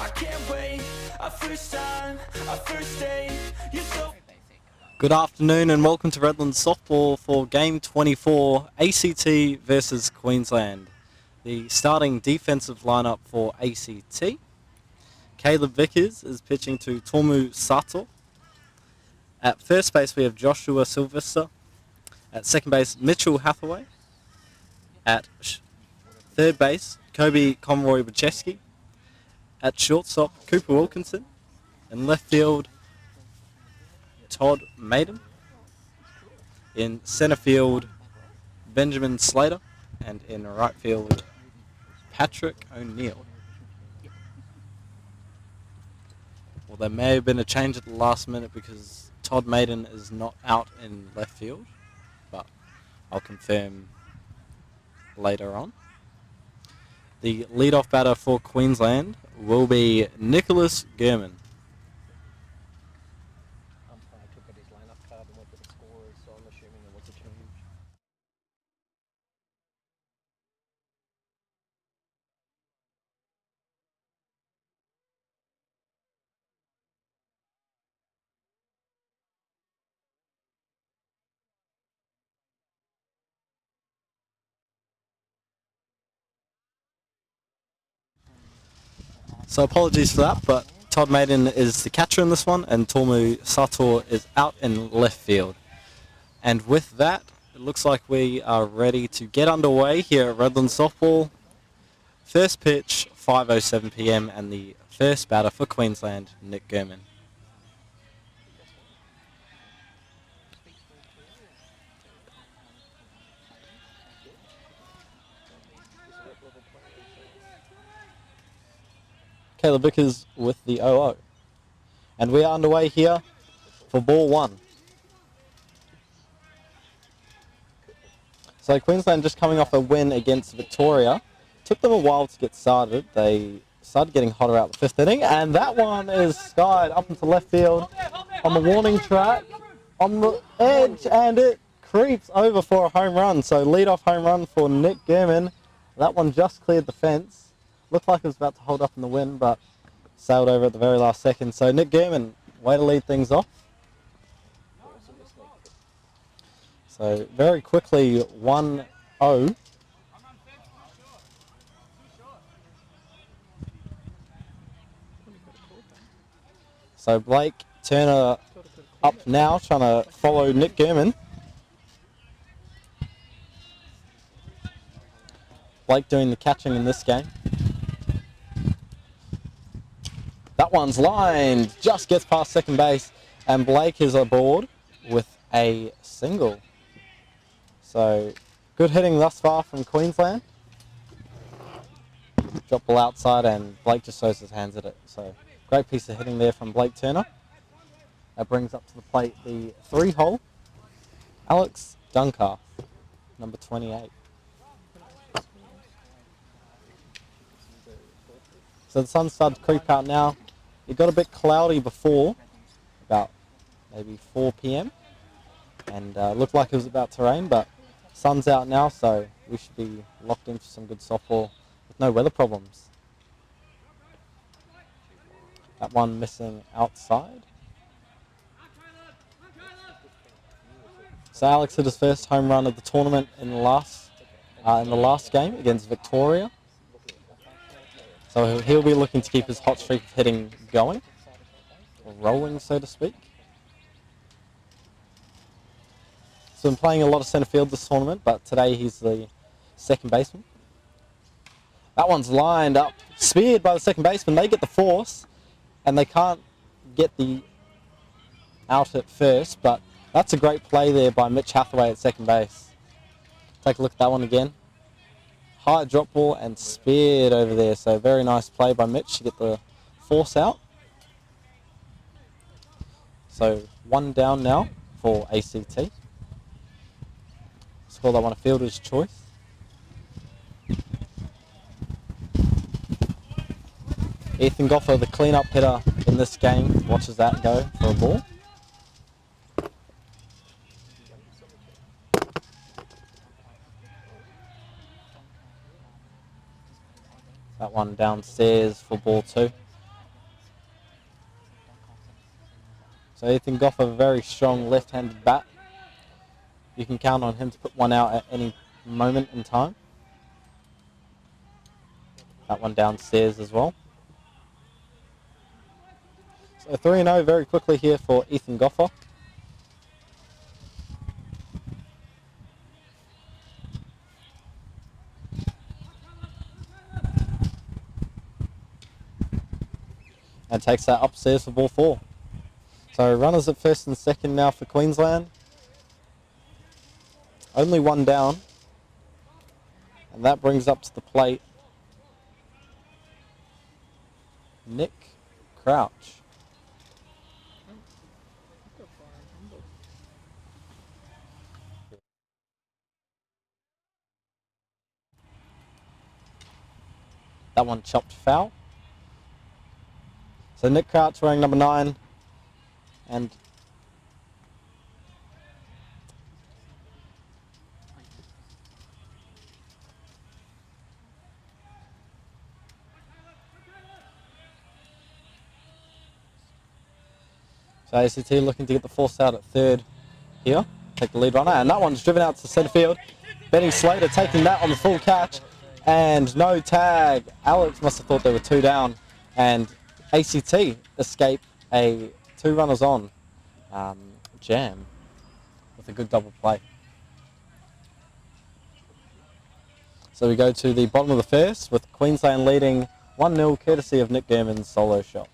I can't wait. Our first time, our first date. You're so. Good afternoon and welcome to Redlands Softball for Game 24, ACT versus Queensland. The starting defensive lineup for ACT. Caleb Vickers is pitching to Tomu Sato. At first base we have Joshua Sylvester. At second base, Mitchell Hathaway. At third base, Kobe Conroy-Bacheski. At shortstop, Cooper Wilkinson. In left field, Todd Maiden. In centre field, Benjamin Slater. And in right field, Patrick O'Neill. Well, there may have been a change at the last minute because Todd Maiden is not out in left field, but I'll confirm later on. The leadoff batter for Queensland will be Nicholas Gurman. I took at his lineup card and went with the scorers, so I'm assuming there was a change. So apologies for that, but Todd Maiden is the catcher in this one, and Tomu Sato is out in left field. And with that, it looks like we are ready to get underway here at Redlands Softball. First pitch, 5:07 p.m, and the first batter for Queensland, Nick Gurman. Caleb Vickers with the 0-0. And we are underway here for ball one. So Queensland just coming off a win against Victoria. Took them a while to get started. They started getting hotter out the fifth inning, and that one is skied up into left field on the warning track, on the edge, and it creeps over for a home run. So lead-off home run for Nick Gurman. That one just cleared the fence. Looked like it was about to hold up in the wind, but sailed over at the very last second. So Nick Gurman, way to lead things off. So very quickly, 1-0. So Blake Turner up now, trying to follow Nick Gurman. Blake doing the catching in this game. That one's lined, just gets past second base, and Blake is aboard with a single. So good hitting thus far from Queensland. Drop ball outside, and Blake just shows his hands at it. So great piece of hitting there from Blake Turner. That brings up to the plate the 3-hole, Alex Duncalf, number 28. So the sun's started to creep out now. It got a bit cloudy before, about maybe 4 p.m. and looked like it was about to rain, but sun's out now, so we should be locked in for some good softball with no weather problems. That one missing outside. So Alex hit his first home run of the tournament in the last game against Victoria. So he'll be looking to keep his hot streak of hitting going, or rolling, so to speak. So I'm playing a lot of centre field this tournament, but today he's the second baseman. That one's lined up, speared by the second baseman. They get the force, and they can't get the out at first, but that's a great play there by Mitch Hathaway at second base. Take a look at that one again. High drop ball and speared over there, so very nice play by Mitch to get the force out. So one down now for ACT. Score that one a fielder's choice. Ethan Goffer, the clean-up hitter in this game, watches that go for a ball. That one downstairs for ball two. So Ethan Goffer, a very strong left-handed bat. You can count on him to put one out at any moment in time. That one downstairs as well. So 3-0 very quickly here for Ethan Goffer. And takes that upstairs for ball 4. So runners at first and second now for Queensland. Only one down. And that brings up to the plate Nick Crouch. That one chopped foul. So Nick Crouch wearing number 9. And so ACT looking to get the force out at third here. Take the lead runner. And that one's driven out to centre field. Benny Slater taking that on the full catch. And no tag. Alex must have thought there were 2 down. And ACT escape a 2 runners on jam with a good double play. So we go to the bottom of the first with Queensland leading 1-0 courtesy of Nick Gurman's solo shot.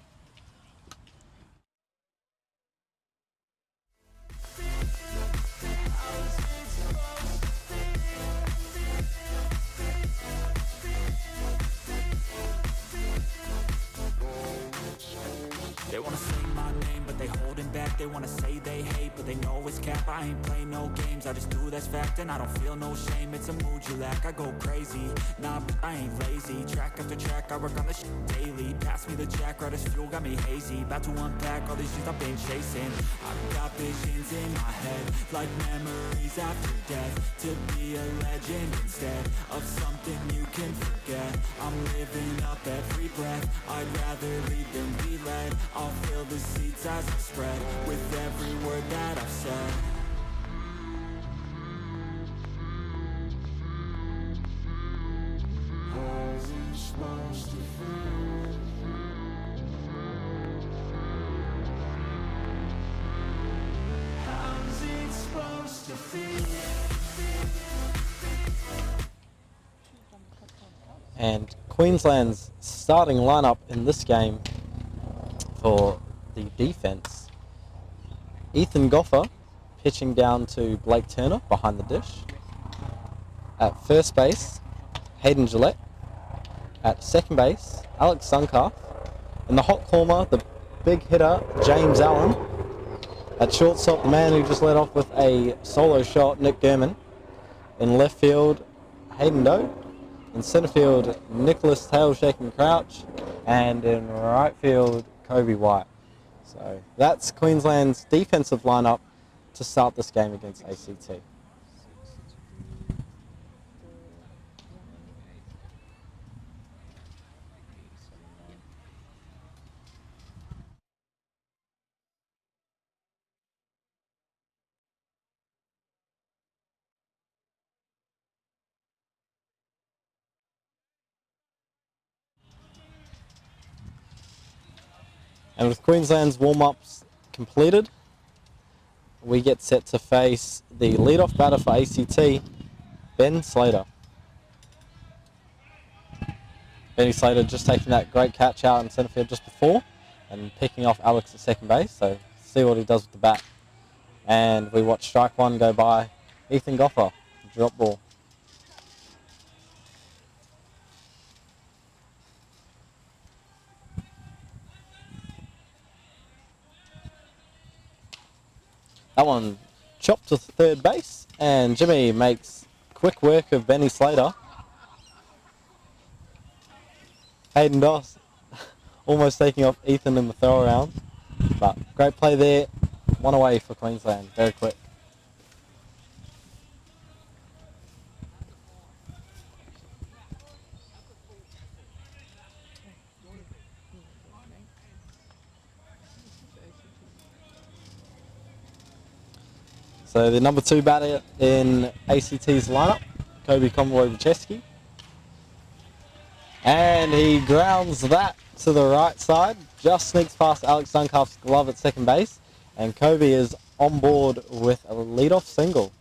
They wanna say my name, but they holding back. They wanna say they hate, but they know it's cap. I ain't play no games, I just do that's fact. And I don't feel no shame, it's a mood you lack. I go crazy, nah, but I ain't lazy. Track after track, I work on this shit daily. Pass me the jack, right as fuel, got me hazy. About to unpack all these things I've been chasing. I've got visions in my head, like memories after death. To be a legend instead of something you can forget. I'm living up every breath, I'd rather lead than be led. I'll fill the seats as I spread with every word that I've said. How's it supposed to feel? How's it supposed to feel? And Queensland's starting lineup in this game for the defence. Ethan Goffer pitching down to Blake Turner behind the dish. At first base, Hayden Gillette. At second base, Alex Sunkarth. In the hot corner, the big hitter, James Allen. At shortstop, the man who just led off with a solo shot, Nick Gurman. In left field, Hayden Doe. In centre field, Nicholas Tail-Shaking Crouch. And in right field, Kobe White. So that's Queensland's defensive lineup to start this game against ACT. And with Queensland's warm-ups completed, we get set to face the leadoff batter for ACT, Ben Slater. Benny Slater just taking that great catch out in centre field just before and picking off Alex at second base, so see what he does with the bat. And we watch strike 1 go by. Ethan Goffer, drop ball. That one chopped to third base, and Jimmy makes quick work of Benny Slater. Hayden Doss almost taking off Ethan in the throw around, but great play there. 1 away for Queensland, very quick. So the number 2 batter in ACT's lineup, Kobe Convoy-Vacheski. And he grounds that to the right side, just sneaks past Alex Duncalf's glove at second base, and Kobe is on board with a leadoff single.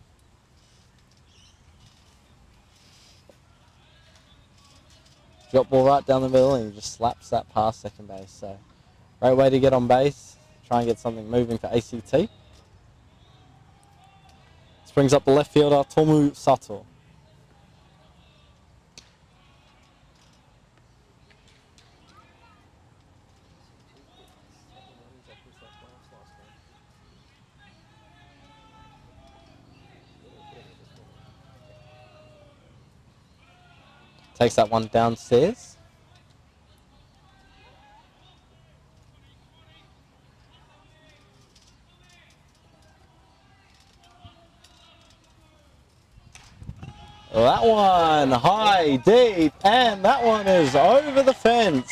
Drop ball right down the middle, and he just slaps that past second base. So great way to get on base, try and get something moving for ACT. This brings up the left fielder, Tomu Sato. Takes that one downstairs. That one high, deep, and that one is over the fence.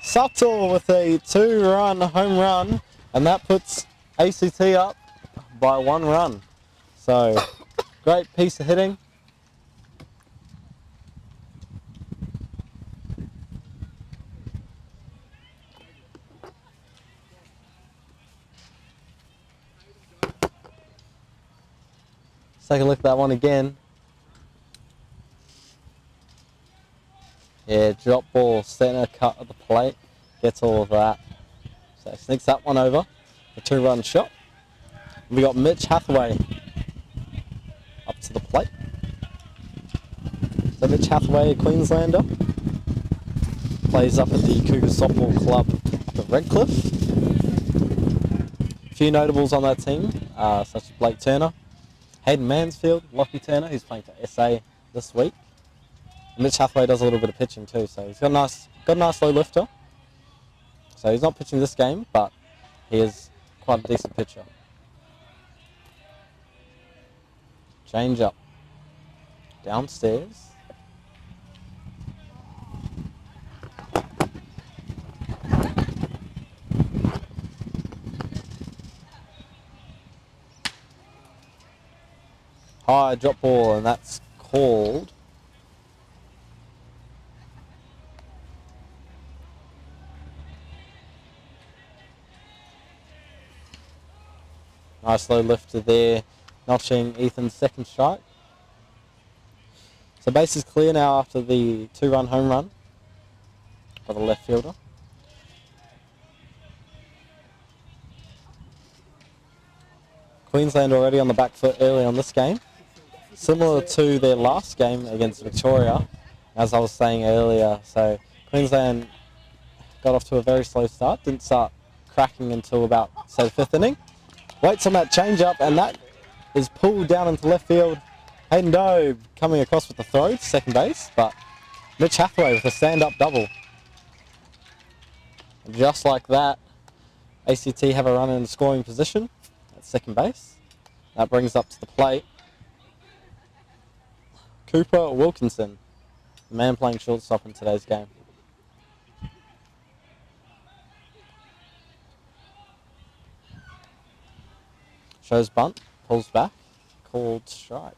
Sato with a 2-run home run, and that puts ACT up by 1 run. So great piece of hitting. Let's take a look at that one again. Yeah, drop ball, center cut at the plate, gets all of that. So sneaks that one over, a 2-run shot. We got Mitch Hathaway up to the plate. So Mitch Hathaway, a Queenslander, plays up at the Cougar Softball Club up at Redcliffe. A few notables on that team, such as Blake Turner, Hayden Mansfield, Lockie Turner, who's playing for SA this week. And Mitch Hathaway does a little bit of pitching too, so he's got a nice low lifter. So he's not pitching this game, but he is quite a decent pitcher. Change up. Downstairs. High drop ball, and that's called. Nice low lifter there, notching Ethan's second strike. So base is clear now after the 2-run home run by the left fielder. Queensland already on the back foot early on this game. Similar to their last game against Victoria, as I was saying earlier. So Queensland got off to a very slow start, didn't start cracking until about, say, the 5th inning. Waits on that change-up, and that is pulled down into left field. Hayden Doe coming across with the throw to second base, but Mitch Hathaway with a stand-up double. And just like that, ACT have a run in scoring position at second base. That brings up to the plate Cooper Wilkinson, the man playing shortstop in today's game. Shows bunt, pulls back, called strike.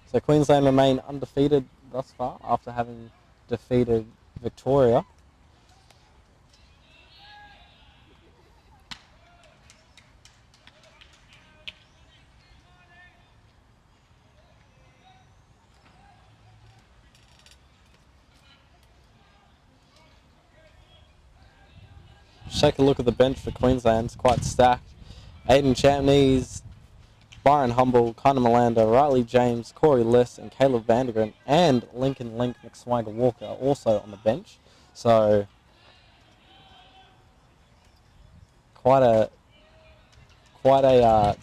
So Queensland remain undefeated thus far after having defeated Victoria. Just take a look at the bench for Queensland, it's quite stacked. Aiden Champneys, Byron Humble, Connor Melander, Riley James, Corey Liss, and Caleb Vandergren, and Lincoln Link McSwagger Walker are also on the bench. So quite a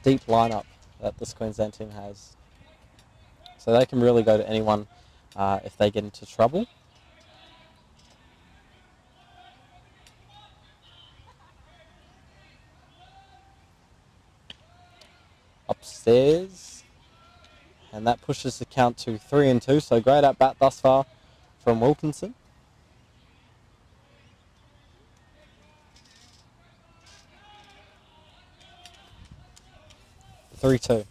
deep lineup that this Queensland team has. So they can really go to anyone if they get into trouble. Upstairs, and that pushes the count to 3-2. So great at bat thus far from Wilkinson. 3-2.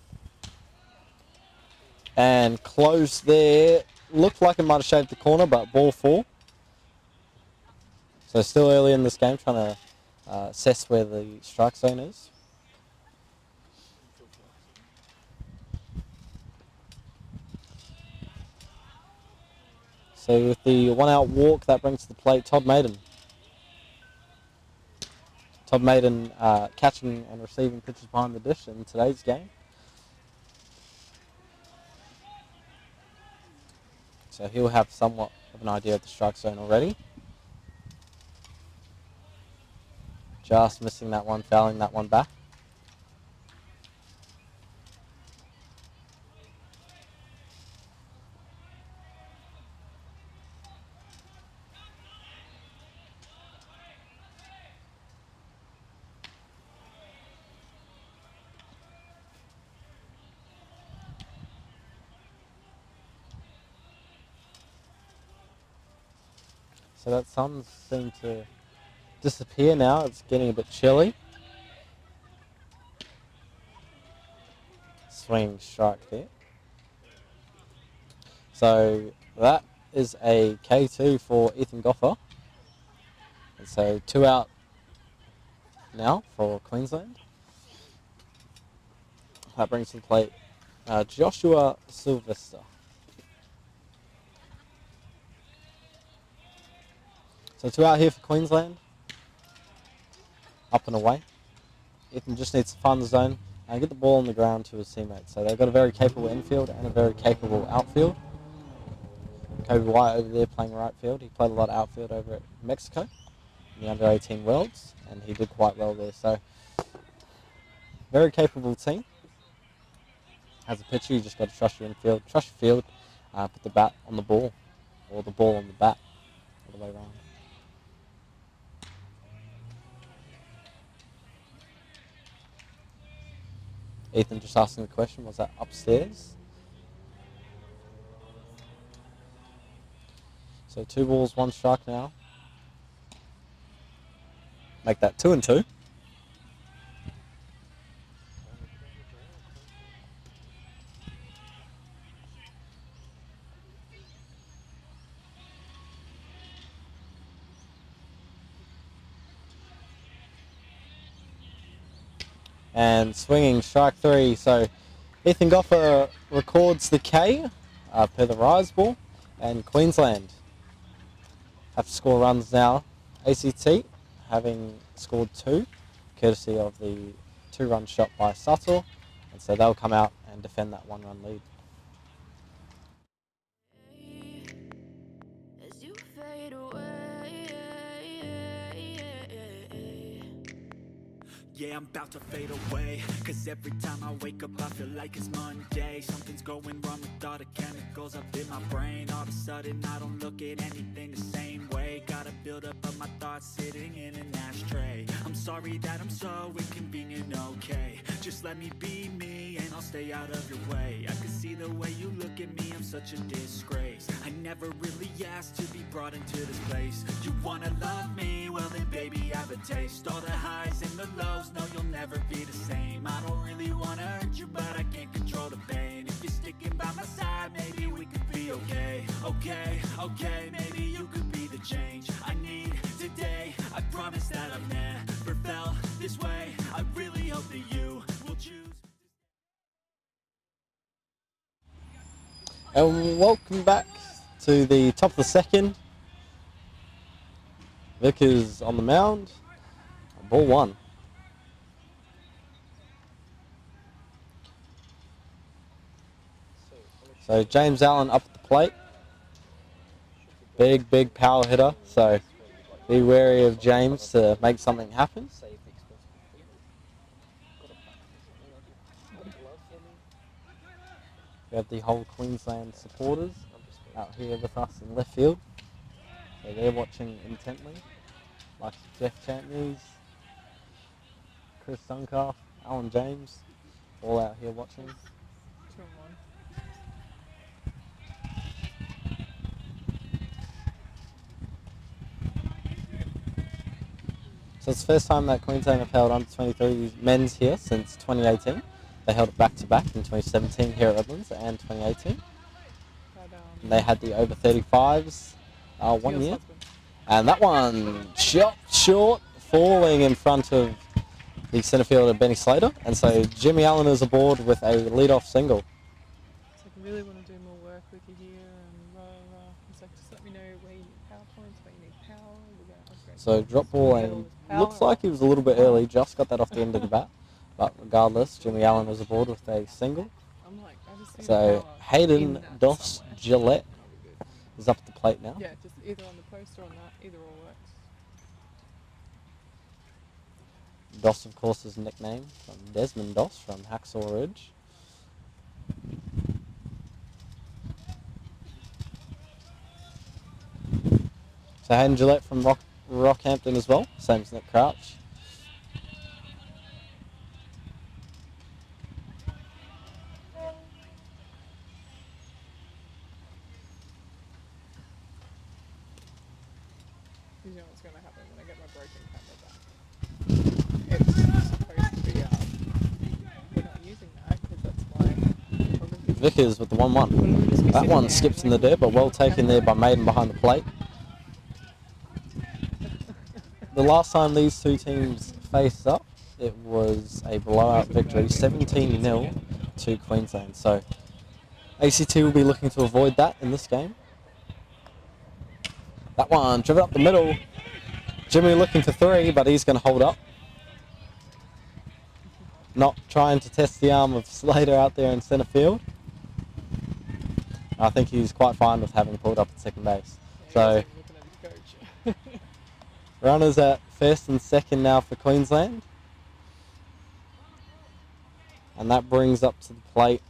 And close there. Looked like it might have shaved the corner, but ball 4. So still early in this game, trying to assess where the strike zone is. So with the 1-out walk, that brings to the plate Todd Maiden. Todd Maiden catching and receiving pitches behind the dish in today's game. So he'll have somewhat of an idea of the strike zone already. Just missing that one, fouling that one back. So that sun seemed to disappear now. It's getting a bit chilly. Swing strike there. So that is a K2 for Ethan Goffer. And so 2 out now for Queensland. That brings to the plate Joshua Sylvester. So 2 out here for Queensland. Up and away. Ethan just needs to find the zone and get the ball on the ground to his teammates. So they've got a very capable infield and a very capable outfield. Kobe White over there playing right field. He played a lot of outfield over at Mexico in the under-18 Worlds, and he did quite well there. So very capable team. As a pitcher, you just got to trust your infield, trust your field, put the bat on the ball, or the ball on the bat, all the way around. Ethan just asking the question, was that upstairs? So 2 balls, 1 strike now. Make that 2-2. And swinging strike 3. So Ethan Goffer records the K per the rise ball, and Queensland have to score runs now. ACT having scored 2, courtesy of the 2-run shot by Sato, and so they'll come out and defend that 1-run lead. As you fade away. Yeah, I'm about to fade away, cause every time I wake up I feel like it's Monday. Something's going wrong with all the chemicals up in my brain. All of a sudden I don't look at anything the same way. Gotta build up of my thoughts sitting in an ashtray. I'm sorry that I'm so inconvenient, okay. Just let me be me and I'll stay out of your way. I can see the way you look at me, I'm such a disgrace. I never really asked to be brought into this place. You wanna love me? Well then baby have a taste. All the highs and the lows, no you'll never be the same. I don't really wanna hurt you but I can't control the pain. If you're sticking by my side maybe we could be okay. Okay, maybe you could be the change I need today. I promise that I've never felt this way. I really hope that you will choose. And welcome back to the top of the second. Vic is on the mound. Ball 1. So James Allen up at the plate. Big power hitter. So be wary of James to make something happen. We have the whole Queensland supporters out here with us in left field. So they're watching intently, like Jeff Chantneys, Chris Duncalf, Alan James, all out here watching. So it's the first time that Queensland have held under 23 men's here since 2018. They held it back-to-back in 2017 here at Redlands and 2018. But, And they had the over 35s one Neil's year. husband. And that one shot short, falling in front of the centre fielder Benny Slater. And so Jimmy Allen is aboard with a lead-off single. It's like, I really want to do more work with you here, and It's like, just let me know where you need power points, where you need power. We're going to upgrade. So drop ball, and looks like he was a little bit early, just got that off the end of the bat. But regardless, Jimmy Allen is aboard with a single. I'm like, I just need So power Hayden in that Dos somewhere, Gillette and I'll be good. is up at the plate now. Yeah, just either on the post or on that, either or works. Dos, of course, is a nickname from Desmond Dos from Hacksaw Ridge. So Hayden Gillette from Rockhampton as well, same as Nick Crouch. You know what's going to happen when I get my broken camera back. It's supposed to be, we're not using that because that's my photography. Vickers with the 1-1. But it'll just be That sitting one there, skips in like, the dirt, but well taken there by Maiden behind the plate. The last time these two teams faced up, it was a blowout victory, 17-0 to Queensland. So ACT will be looking to avoid that in this game. That one driven up the middle. Jimmy looking for 3, but he's going to hold up. Not trying to test the arm of Slater out there in centre field. I think he's quite fine with having pulled up at second base. Yeah, So he wasn't looking at his coach. runners at first and second now for Queensland. And that brings up to the plate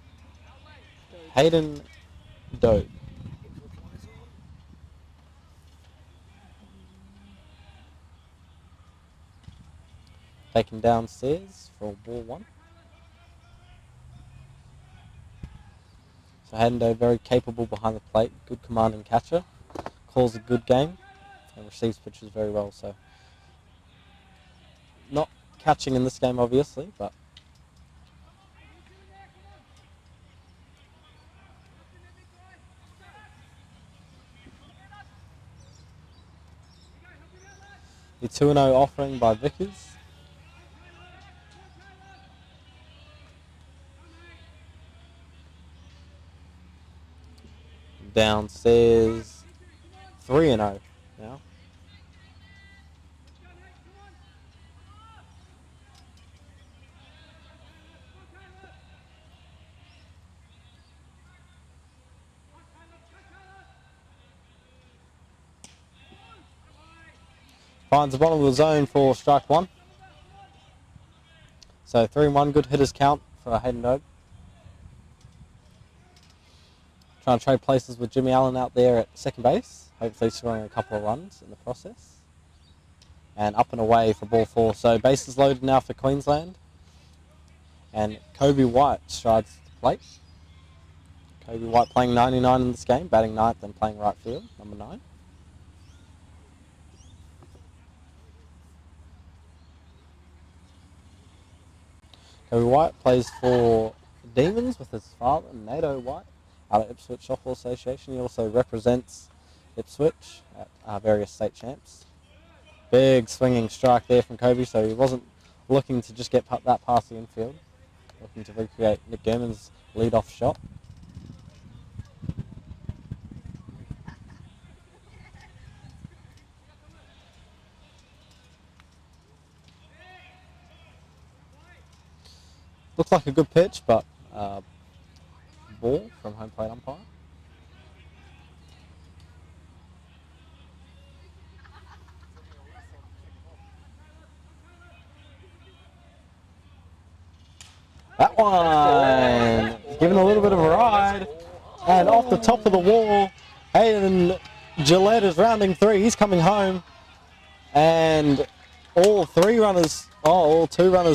Hayden Doe. Taken downstairs for ball 1. So Hayden Doe very capable behind the plate, good commanding catcher, calls a good game and receives pitches very well. So not catching in this game obviously, but the 2-0 offering by Vickers. Downstairs 3-0 now. Finds the bottom of the zone for strike 1. So 3-1, good hitters count for Hayden Doe. Trying to trade places with Jimmy Allen out there at second base. Hopefully scoring a couple of runs in the process. And up and away for ball 4. So bases loaded now for Queensland. And Kobe White strides to the plate. Kobe White playing 99 in this game, batting 9th and playing right field, number 9. Kobe White plays for Demons with his father, Nato White, out of Ipswich Softball Association. He also represents Ipswich at various state champs. Big swinging strike there from Kobe, so he wasn't looking to just get that past the infield. Looking to recreate Nick Gurman's lead-off shot. Looks like a good pitch, but ball from home plate umpire. That one, given a little bit of a ride, and off the top of the wall, Hayden Gillette is rounding 3. He's coming home, and all 2 runners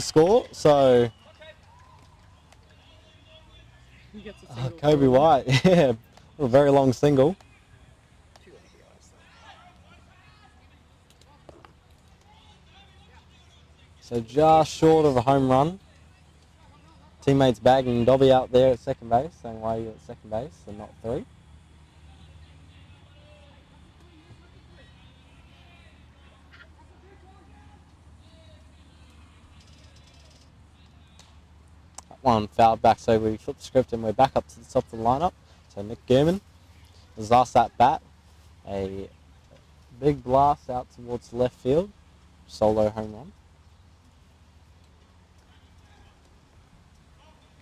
score. So He gets a single Kobe forward. White, yeah, a very long single. So just short of a home run teammates bagging Dobby out there at second base, saying why are you at second base and not 3. That one fouled back, so we flip the script and we're back up to the top of the lineup. So Nick Gurman, his last at bat, a big blast out towards left field, solo home run.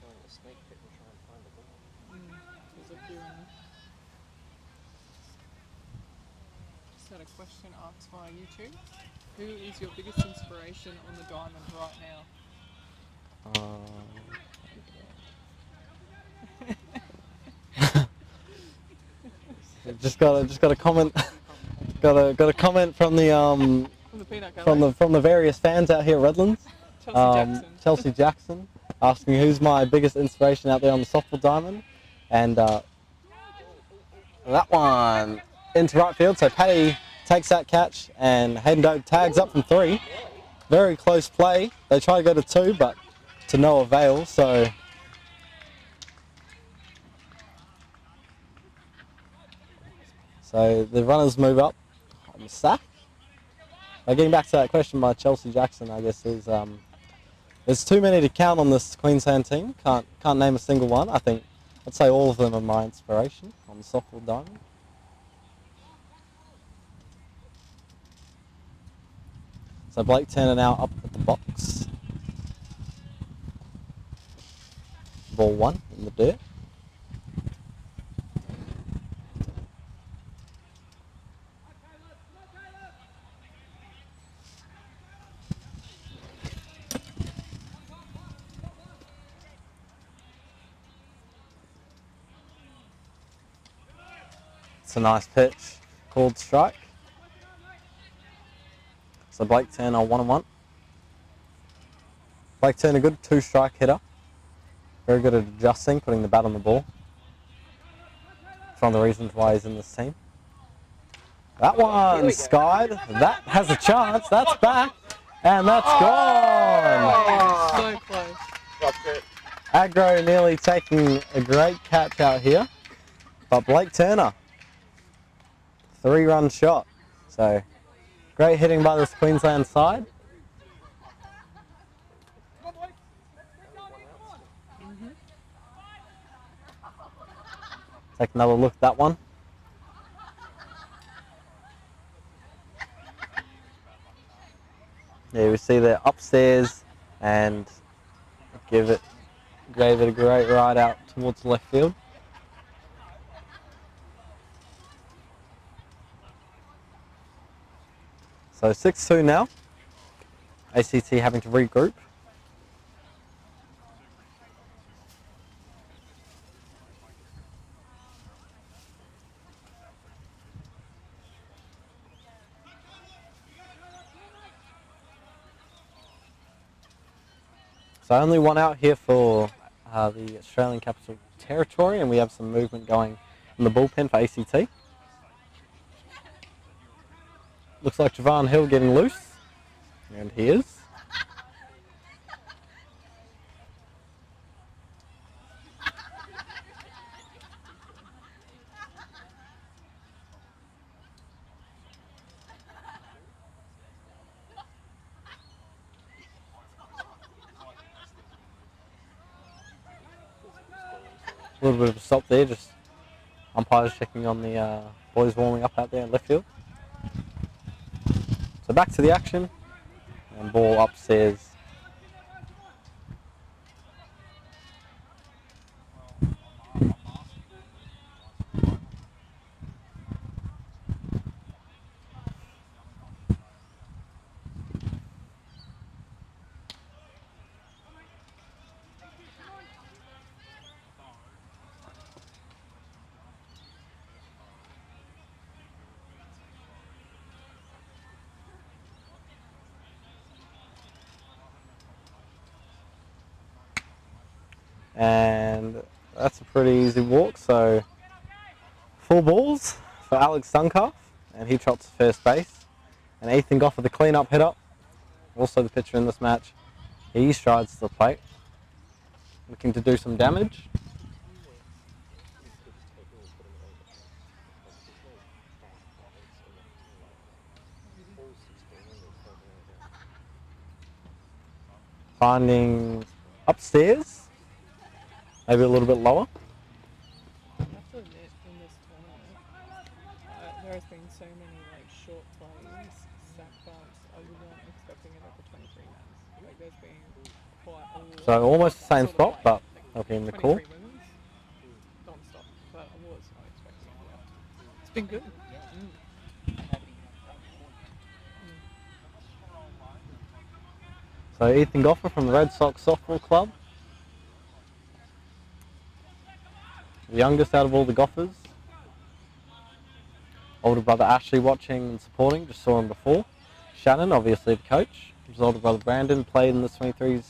Go in the snake pit and try and find the ball. There's a few in there. Just had a question asked via YouTube. Who is your biggest inspiration on the diamond right now? Just got a comment. got a comment from the From the peanut gallery. from the various fans out here at Redlands. Chelsea Jackson. Chelsea Jackson asking who's my biggest inspiration out there on the softball diamond, and that one into right field. So Paddy takes that catch, and Hayden Doak tags up from 3. Very close play. They try to go to 2, but to no avail. So the runners move up on the sack. Getting back to that question by Chelsea Jackson, I guess there's too many to count on this Queensland team. Can't name a single one. I'd say all of them are my inspiration on the softball diamond. So Blake Turner now up at the box. Ball 1 in the dirt. It's a nice pitch, called strike. So Blake Turner 1-1. Blake Turner, good 2-strike hitter. Very good at adjusting, putting the bat on the ball. It's one of the reasons why he's in this team. That one skied. That has a chance. That's back. And that's gone. So close. Agro nearly taking a great catch out here. But Blake Turner, 3-run shot. So great hitting by this Queensland side. Take another look at that one. Yeah, we see they're upstairs and gave it a great ride out towards left field. So 6-2 now. ACT having to regroup. So only one out here for the Australian Capital Territory, and we have some movement going in the bullpen for ACT. Looks like Javon Hill getting loose, and he is. A little bit of a stop there, just umpires checking on the boys warming up out there in left field. So back to the action, and ball upstairs. And that's a pretty easy walk, so 4 balls for Alex Duncalf, and he trots to first base. And Ethan Goff with the clean-up hitter, also the pitcher in this match. He strides to the plate. looking to do some damage. Finding upstairs, maybe a little bit lower. I have to admit, in this tournament, there has been so many like short plays, sack bumps. I was not expecting it at the 23 mans. Like there's been quite a lot. So almost the same sort of spot, but like looking the call. 23 women's non-stop, but I was not expecting it. Yeah. It's been good. So Ethan Goffer from the Red Sox Softball Club. The youngest out of all the Goffers. Older brother Ashley watching and supporting, just saw him before. Shannon, obviously the coach. His older brother Brandon played in the 23's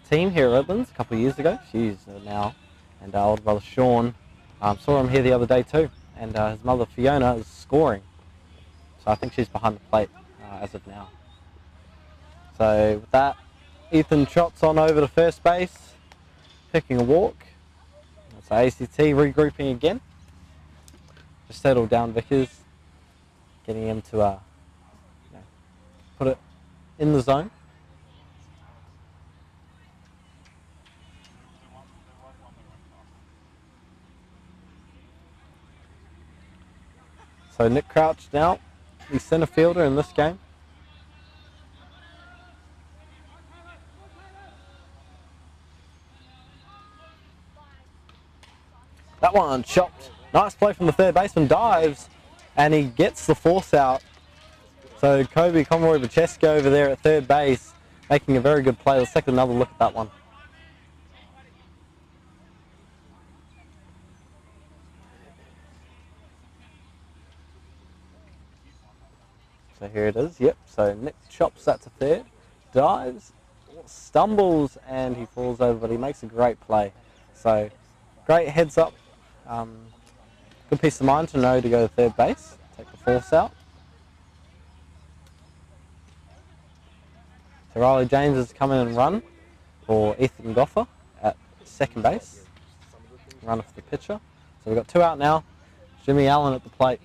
team here at Redlands a couple of years ago. She's now. And older brother Sean, saw him here the other day too. And his mother Fiona is scoring. So I think she's behind the plate as of now. So with that, Ethan trots on over to first base, picking a walk. So ACT regrouping again. Just settle down Vickers, getting him to put it in the zone. So Nick Crouch now, the centre fielder in this game. That one chopped. Nice play from the third baseman, dives, and he gets the force out. So Kobe Conroy Bacheski over there at third base, making a very good play. Let's take another look at that one. So here it is, yep. So Nick chops that to third, dives, stumbles, and he falls over, but he makes a great play. So great heads up. Good peace of mind to know to go to third base, take the force out. So Riley James has come in and run for Ethan Goffer at second base. Run off the pitcher. So we've got two out now. Jimmy Allen at the plate.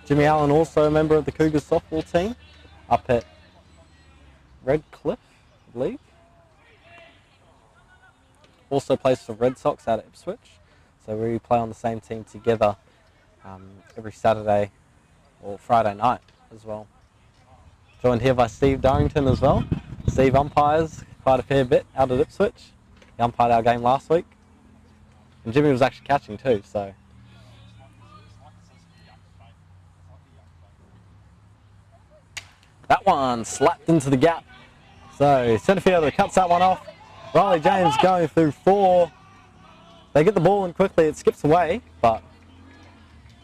Jimmy Allen also a member of the Cougars softball team up at Redcliffe, I believe. Also plays for Red Sox out at Ipswich. So we play on the same team together every Saturday or Friday night as well. Joined here by Steve Durrington as well. Steve umpires quite a fair bit out at Ipswich. He umpired our game last week. And Jimmy was actually catching too, so. That one slapped into the gap. So centre fielder cuts that one off. Riley James going through four. They get the ball in quickly, it skips away, but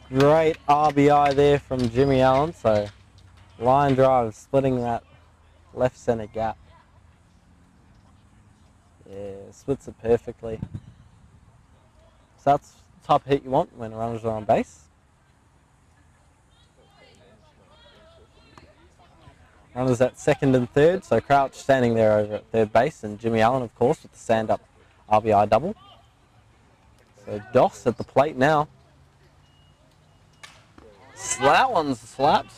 great RBI there from Jimmy Allen. So line drive splitting that left centre gap. Yeah, splits it perfectly. So that's the type of hit you want when runners are on base. Runners at second and third, so Crouch standing there over at third base, and Jimmy Allen, of course, with the stand-up RBI double. So Doss at the plate now. That one's slapped.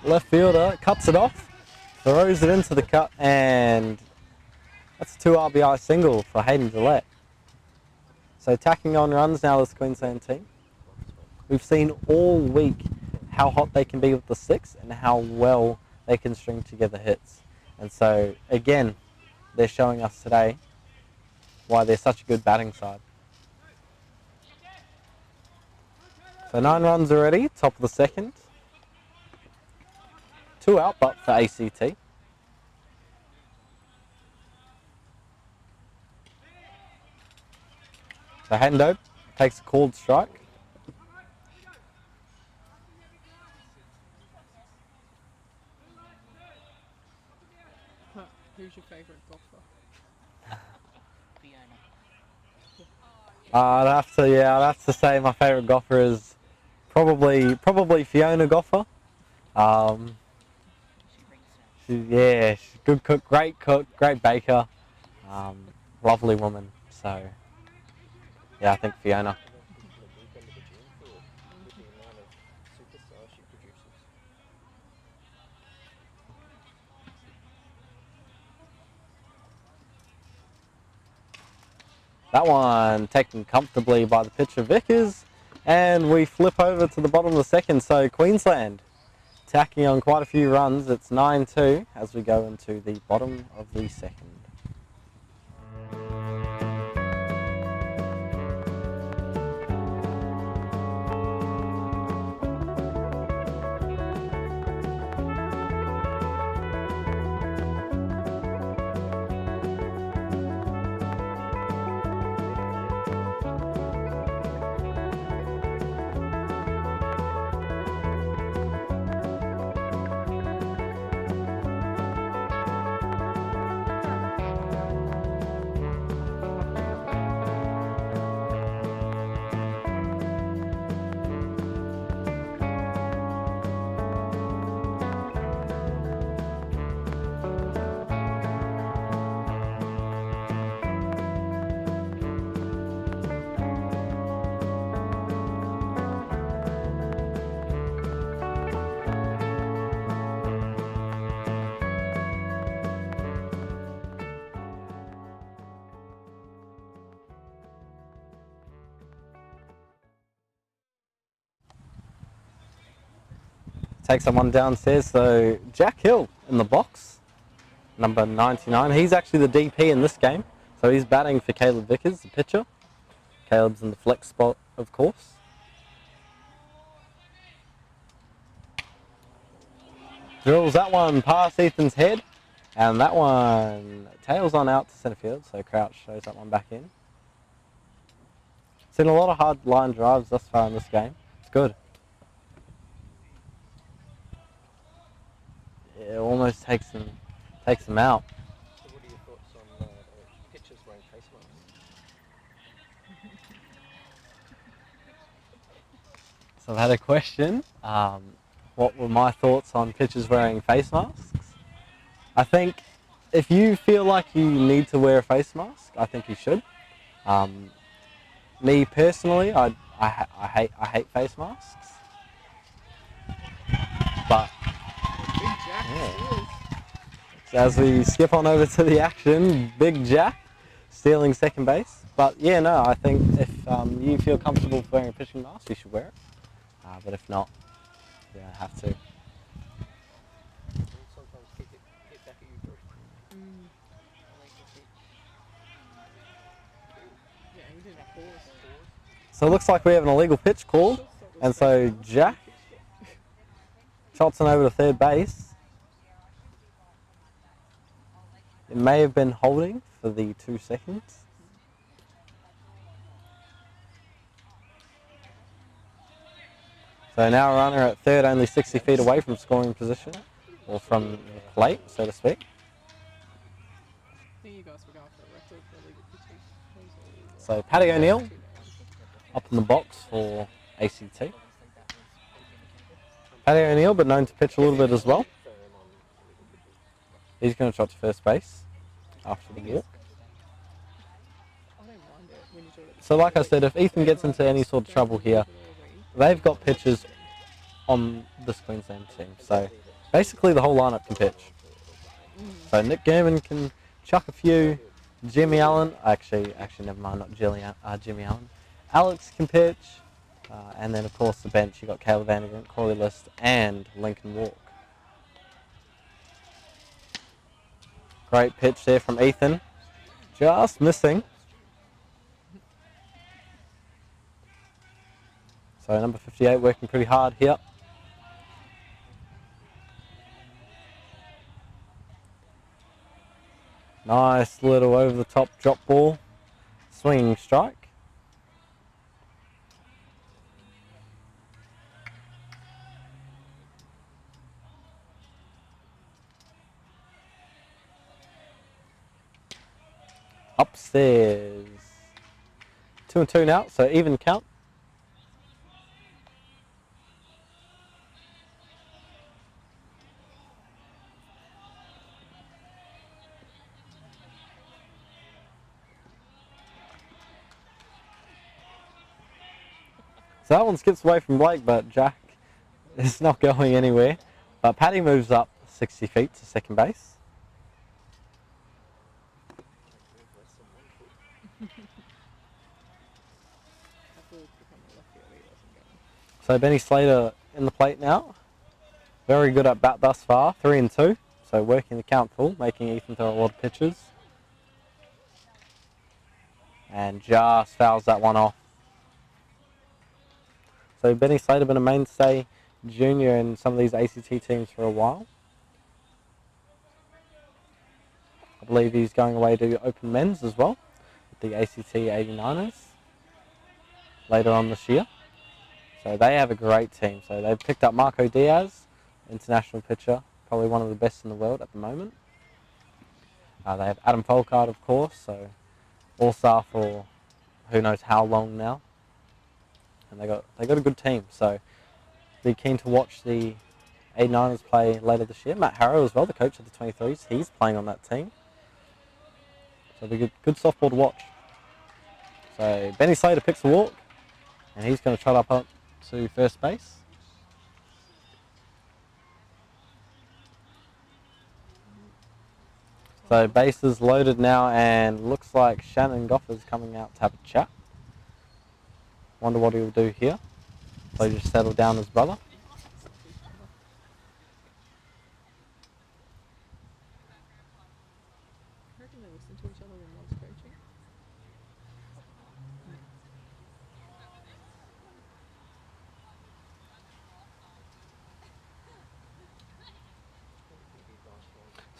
Left fielder cuts it off, throws it into the cut, and that's a 2 RBI single for Hayden Gillette. So tacking on runs now this Queensland team. We've seen all week how hot they can be with the sticks and how well they can string together hits. And so, again, they're showing us today why they're such a good batting side. So 9 runs already, top of the second. 2 out, but for ACT. So Hendo takes a called strike. Who's your favourite golfer? I'd have to say my favourite golfer is probably Fiona Goffer. She's good cook, great baker. Lovely woman. So, yeah, I think Fiona. From the deep end of the gym with the amount of superstars she produces. That one taken comfortably by the pitcher Vickers, and we flip over to the bottom of the second. So Queensland tacking on quite a few runs. It's 9-2 as we go into the bottom of the second. Take someone downstairs, so Jack Hill in the box, number 99. He's actually the DP in this game, so he's batting for Caleb Vickers, the pitcher. Caleb's in the flex spot, of course. Drills that one past Ethan's head, and that one tails on out to centre field, so Crouch shows that one back in. Seen a lot of hard line drives thus far in this game. It's good. It almost takes them out. So what are your thoughts on pitchers wearing face masks? So I've had a question. What were my thoughts on pitchers wearing face masks? I think if you feel like you need to wear a face mask, I think you should. Me personally, I hate face masks. But Big Jack yeah. As we skip on over to the action, Big Jack stealing second base. But yeah, no, I think if you feel comfortable wearing a pitching mask, you should wear it. But if not, you don't have to. Sometimes kick it back at you, Bruce. Yeah, he did a horse. So it looks like we have an illegal pitch called, and so Jack shots on over to third base. It may have been holding for the 2 seconds. So now a runner at third, only 60 feet away from scoring position, or from the plate, so to speak. I think you guys were going for a record for legal pitches. So Paddy O'Neill up in the box for ACT. Paddy O'Neill, but known to pitch a little bit as well. He's going to trot to first base after the walk. I don't mind it when you do it. So like I said, if Ethan gets into any sort of trouble here, they've got pitchers on this Queensland team. So basically the whole lineup can pitch. So Nick Gurman can chuck a few. Jimmy Allen, actually never mind, not Jimmy Allen. Alex can pitch. And then of course the bench, you got Caleb Vandergren, Corley List, and Lincoln Walk. Great pitch there from Ethan. Just missing. So number 58 working pretty hard here. Nice little over the top drop ball. Swinging strike. Upstairs. 2-2 now, so even count. So that one skips away from Blake, but Jack is not going anywhere. But Paddy moves up 60 feet to second base. So Benny Slater in the plate now. Very good at bat thus far, 3-2. So working the count full, making Ethan throw a lot of pitches. And just fouls that one off. So Benny Slater been a mainstay junior in some of these ACT teams for a while. I believe he's going away to Open Men's as well, with the ACT 89ers later on this year. So they have a great team. So they've picked up Marco Diaz, international pitcher, probably one of the best in the world at the moment. They have Adam Folkard, of course, so All-Star for who knows how long now. And they got a good team, so be keen to watch the 89ers play later this year. Matt Harrow as well, the coach of the 23s, he's playing on that team. So it'll be good softball to watch. So Benny Slater picks a walk, and he's going to trot up to first base. So bases loaded now, and looks like Shannon Goffer's coming out to have a chat. Wonder what he'll do here. So he just settled down his brother. I reckon they listen to each other when one's coaching.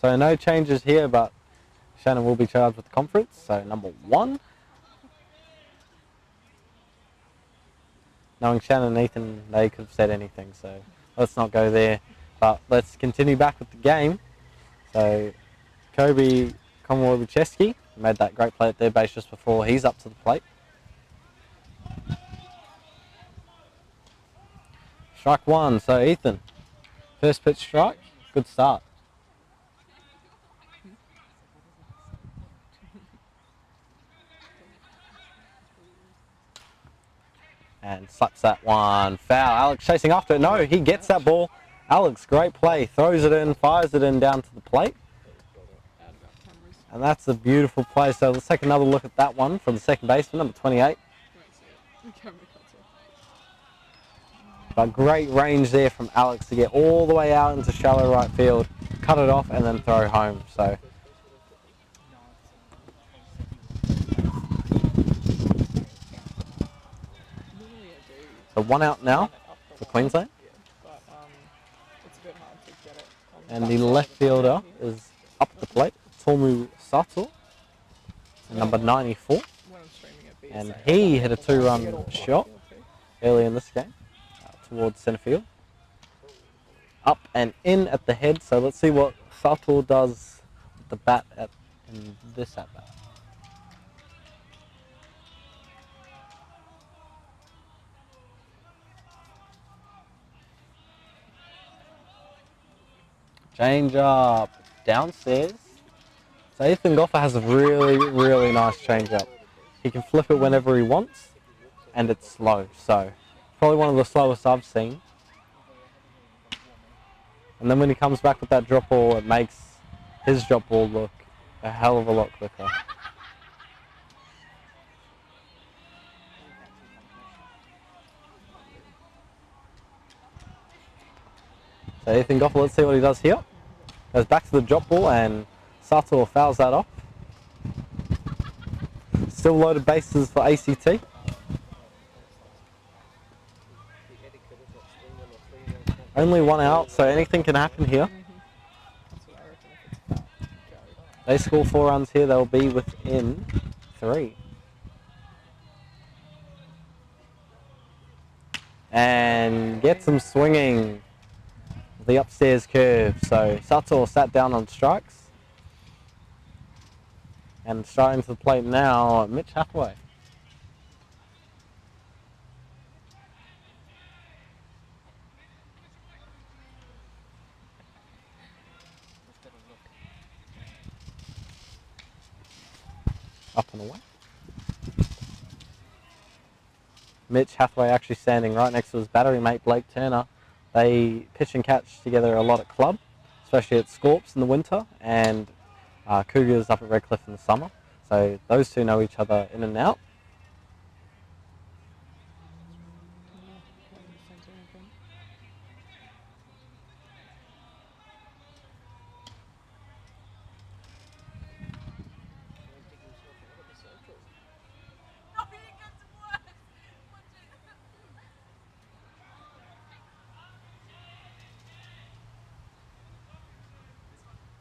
So no changes here, but Shannon will be charged with the conference. So number 1. Knowing Shannon and Ethan, they could have said anything, so let's not go there. But let's continue back with the game. So Kobe Komorowiczewski made that great play at third base just before. He's up to the plate. Strike 1, so Ethan, first pitch strike, good start. And slaps that one foul. Alex chasing after it. No, he gets that ball. Alex, great play. Throws it in, fires it in down to the plate. And that's a beautiful play. So let's take another look at that one from the second baseman, number 28. But great range there from Alex to get all the way out into shallow right field, cut it off, and then throw home. So one out now for Queensland. And the left fielder is up at the plate, Tomu Sato, number 94. And he hit a 2-run shot early in this game towards centre field. Up and in at the head, so let's see what Sato does with the bat in this at-bat. Change up downstairs. So Ethan Goffer has a really, really nice change up. He can flip it whenever he wants, and it's slow. So probably one of the slowest I've seen. And then when he comes back with that drop ball, it makes his drop ball look a hell of a lot quicker. So Ethan Goffer, let's see what he does here. Goes back to the drop ball and Sato fouls that off. Still loaded bases for ACT. Only one out, so anything can happen here. They score 4 runs here, they'll be within 3. And gets them swinging. The upstairs curve. So Sato sat down on strikes. And starting to the plate now, Mitch Hathaway. Up and away. Mitch Hathaway actually standing right next to his battery mate Blake Turner. They pitch and catch together a lot at club, especially at Scorps in the winter, and Cougars up at Redcliffe in the summer. So those two know each other in and out. Yeah, playing the centre in front. Dig yourself out of the circle.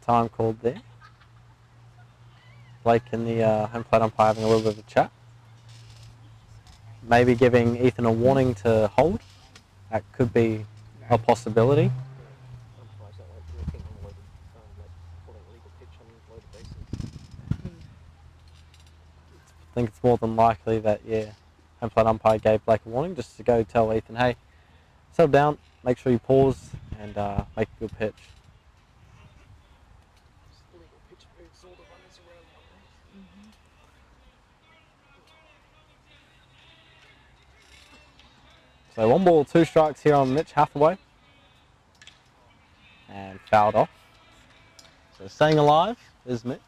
Time called there. Blake and the home plate umpire having a little bit of a chat. Maybe giving Ethan a warning to hold. That could be a possibility. Umpires don't like walking on loaded, like calling illegal pitch on loaded bases. I think it's more than likely that, yeah, home plate umpire gave Blake a warning just to go tell Ethan, hey, settle down, make sure you pause and make a good pitch. Illegal pitch moves all the runners around the line. So 1 ball, 2 strikes here on Mitch Hathaway. And fouled off. So staying alive is Mitch.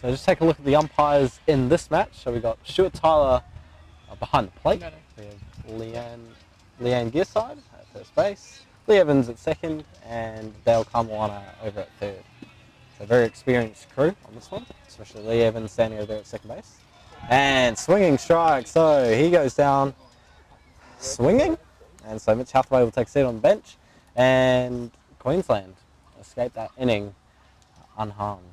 So just take a look at the umpires in this match. So we've got Stuart Tyler behind the plate. No. We have Leanne Gearside at first base, Lee Evans at second, and Dale Carmoana over at third. So a very experienced crew on this one, especially Lee Evans standing over there at second base. And swinging strike, so he goes down swinging. And so Mitch Hathaway will take a seat on the bench, and Queensland escape that inning unharmed.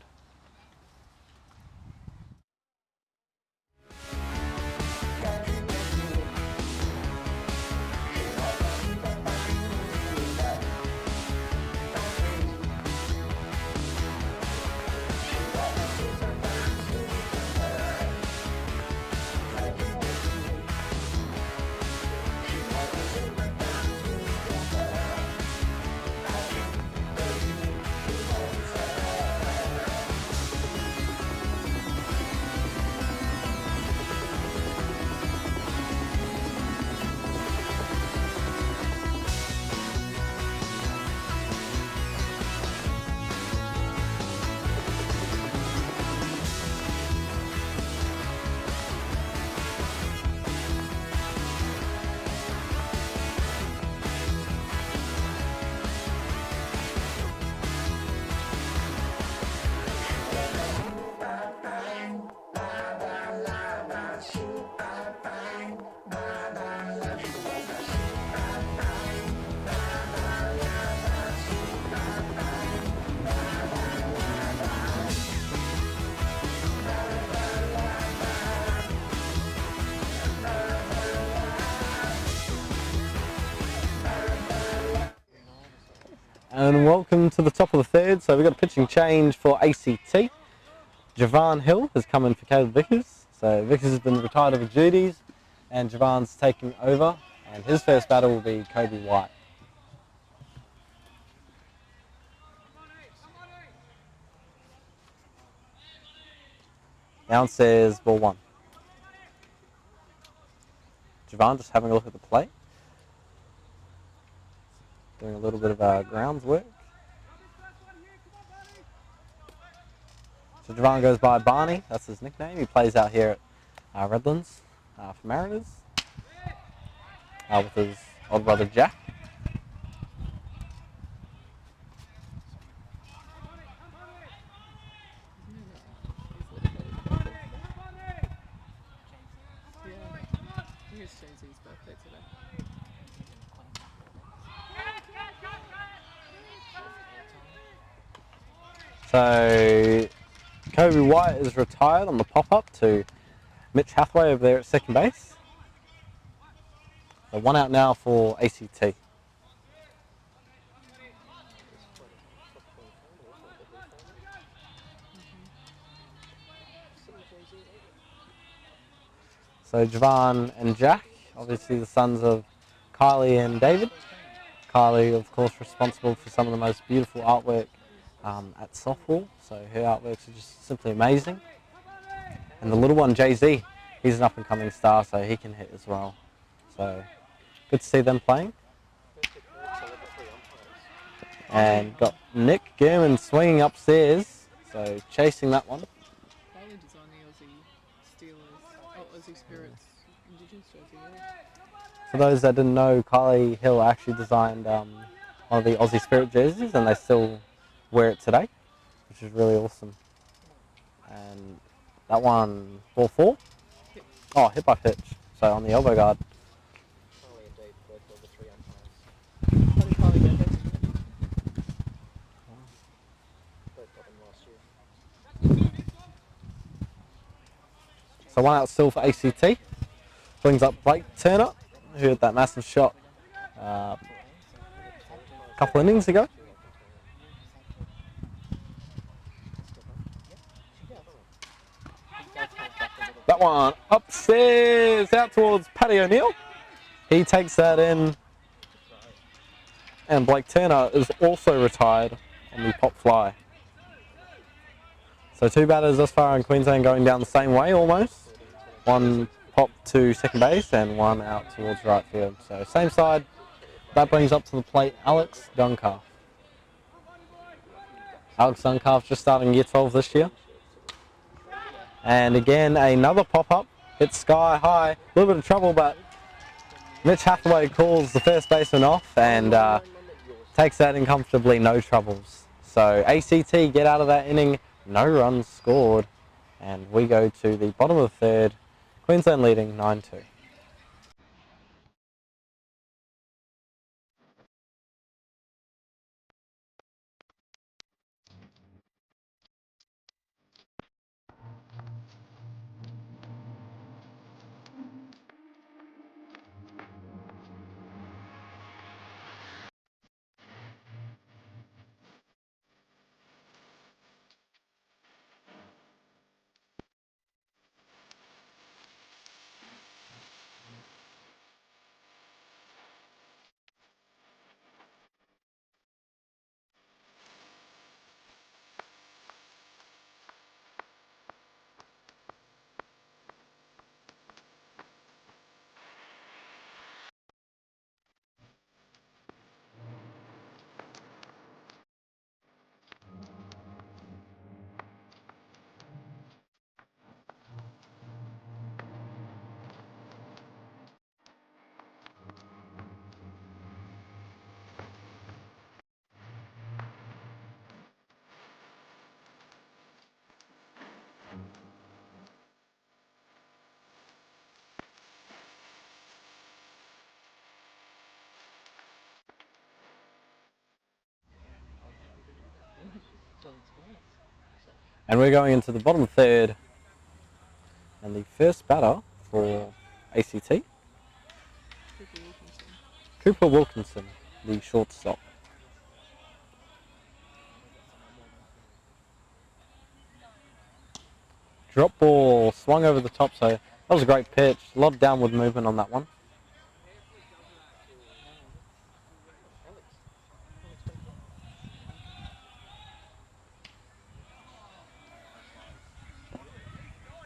And welcome to the top of the third. So we've got a pitching change for ACT. Javan Hill has come in for Caleb Vickers. So Vickers has been retired of duties and Javan's taking over, and his first batter will be Kobe White. Downstairs, ball 1. Javan just having a look at the plate. Doing a little bit of grounds work. So Javan goes by Barney, that's his nickname. He plays out here at Redlands for Mariners with his older brother Jack. It's Jay-Z's birthday today. So Kobe White is retired on the pop-up to Mitch Hathaway over there at second base. So one out now for ACT. So Javan and Jack, obviously the sons of Kylie and David. Kylie, of course, responsible for some of the most beautiful artwork at softball. So her artworks are just simply amazing. And the little one, Jay-Z, he's an up-and-coming star, so he can hit as well. So good to see them playing. And got Nick Gurman swinging upstairs, so chasing that one. Kylie designed the Aussie Steelers, Aussie Spirits Indigenous jersey. Yeah. For those that didn't know, Kylie Hill actually designed one of the Aussie Spirit jerseys, and they still wear it today, which is really awesome. And that one, ball 4? Hit. Oh, hit by pitch, so on the elbow guard. Charlie and Dave both were the 3 umpires. How did Kylie get that? Both got them last year. So one out still for ACT. Brings up Blake Turner, who had that massive shot a couple innings ago. That one upstairs, out towards Paddy O'Neill. He takes that in. And Blake Turner is also retired on the pop fly. So 2 batters thus far in Queensland going down the same way almost. One pop to second base and one out towards right field. So same side. That brings up to the plate Alex Duncalf. Alex Duncalf just starting year 12 this year. And again, another pop-up. Hits sky high. A little bit of trouble, but Mitch Hathaway calls the first baseman off and takes that in comfortably, no troubles. So ACT get out of that inning, no runs scored. And we go to the bottom of the 3rd. Queensland leading 9-2. And we're going into the bottom 3rd. And the first batter for ACT, Cooper Wilkinson, the shortstop. Drop ball swung over the top, so that was a great pitch. A lot of downward movement on that one.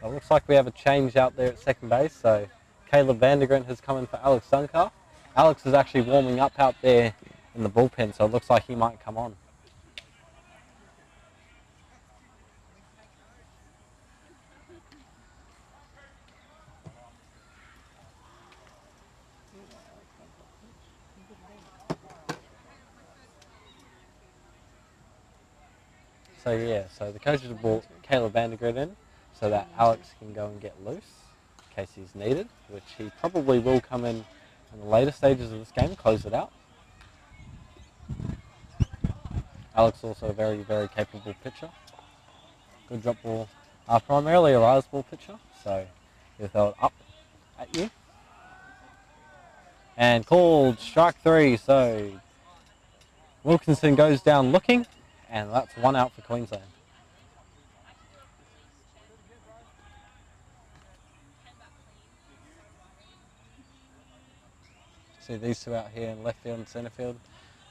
It looks like we have a change out there at second base, so Caleb Vandergrent has come in for Alex Duncalf. Alex is actually warming up out there in the bullpen, so it looks like he might come on. So yeah, so the coaches have brought Caleb Vandergrent in so that Alex can go and get loose in case he's needed, which he probably will come in the later stages of this game, close it out. Alex also a very, very capable pitcher. Good drop ball, primarily a rise ball pitcher, so He'll throw it up at you. And called strike 3, so Wilkinson goes down looking, and that's 1 out for Queensland. See these two out here in left field and centre field.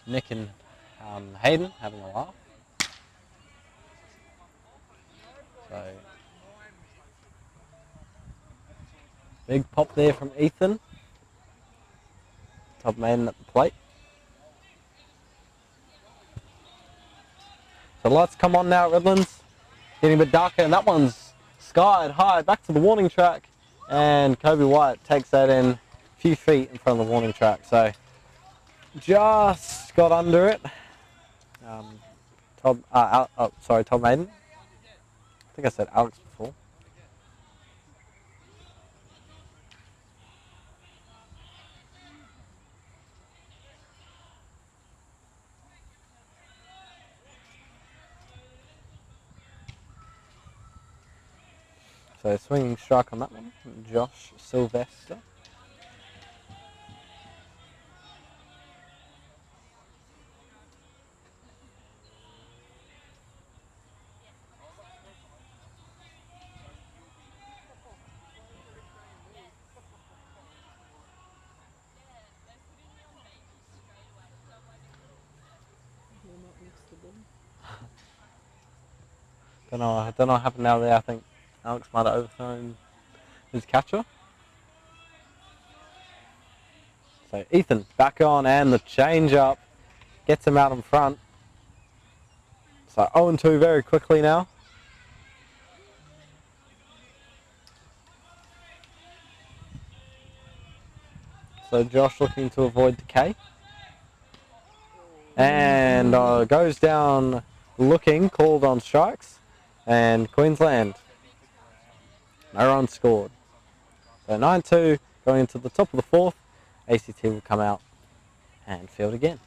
Nick and Hayden having a laugh. So big pop there from Ethan. Top man at the plate. So lights come on now at Redlands. Getting a bit darker, and that one's skied high back to the warning track. And Kobe White takes that in a few feet in front of the warning track. So just got under it. Tom Maiden. I think I said Alex before. So swinging strike on that one, Josh Sylvester. I don't know what happened now there. I think Alex might have overthrown his catcher. So Ethan back on, and the change up gets him out in front. So 0-2 very quickly now. So Josh looking to avoid decay. And goes down looking, called on strikes. And Queensland, no runs scored. So 9-2 going into the top of the 4th. ACT will come out and field again.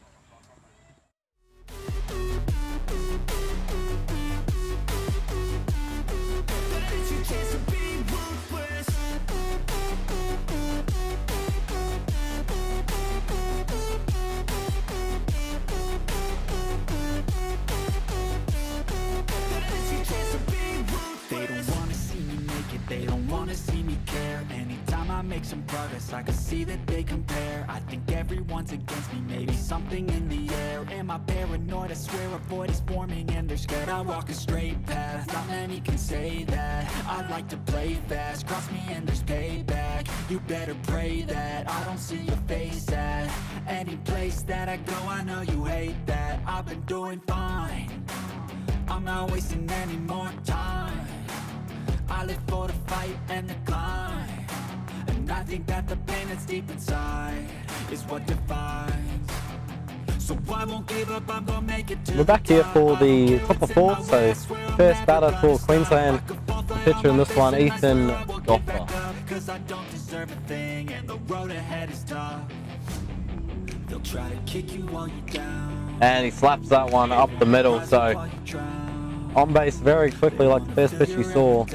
They don't wanna see me care. Anytime I make some progress, I can see that they compare. I think everyone's against me, maybe something in the air. Am I paranoid? I swear a void is forming and they're scared. I walk a straight path, not many can say that. I like to play fast, cross me and there's payback. You better pray that I don't see your face at any place that I go. I know you hate that. I've been doing fine, I'm not wasting any more time. I live for the fight and the climb, and I think that the pain that's deep inside is what defines. So I won't give up, I'm gonna make it to. We're back here for the top of 4th, so first batter for Queensland. The pitcher in this one, Ethan Goffer. Cause I don't deserve a thing, and the road ahead is tough. They'll try to kick you while you're down, and he slaps that one up the middle, so on base very quickly, like the first pitch we saw.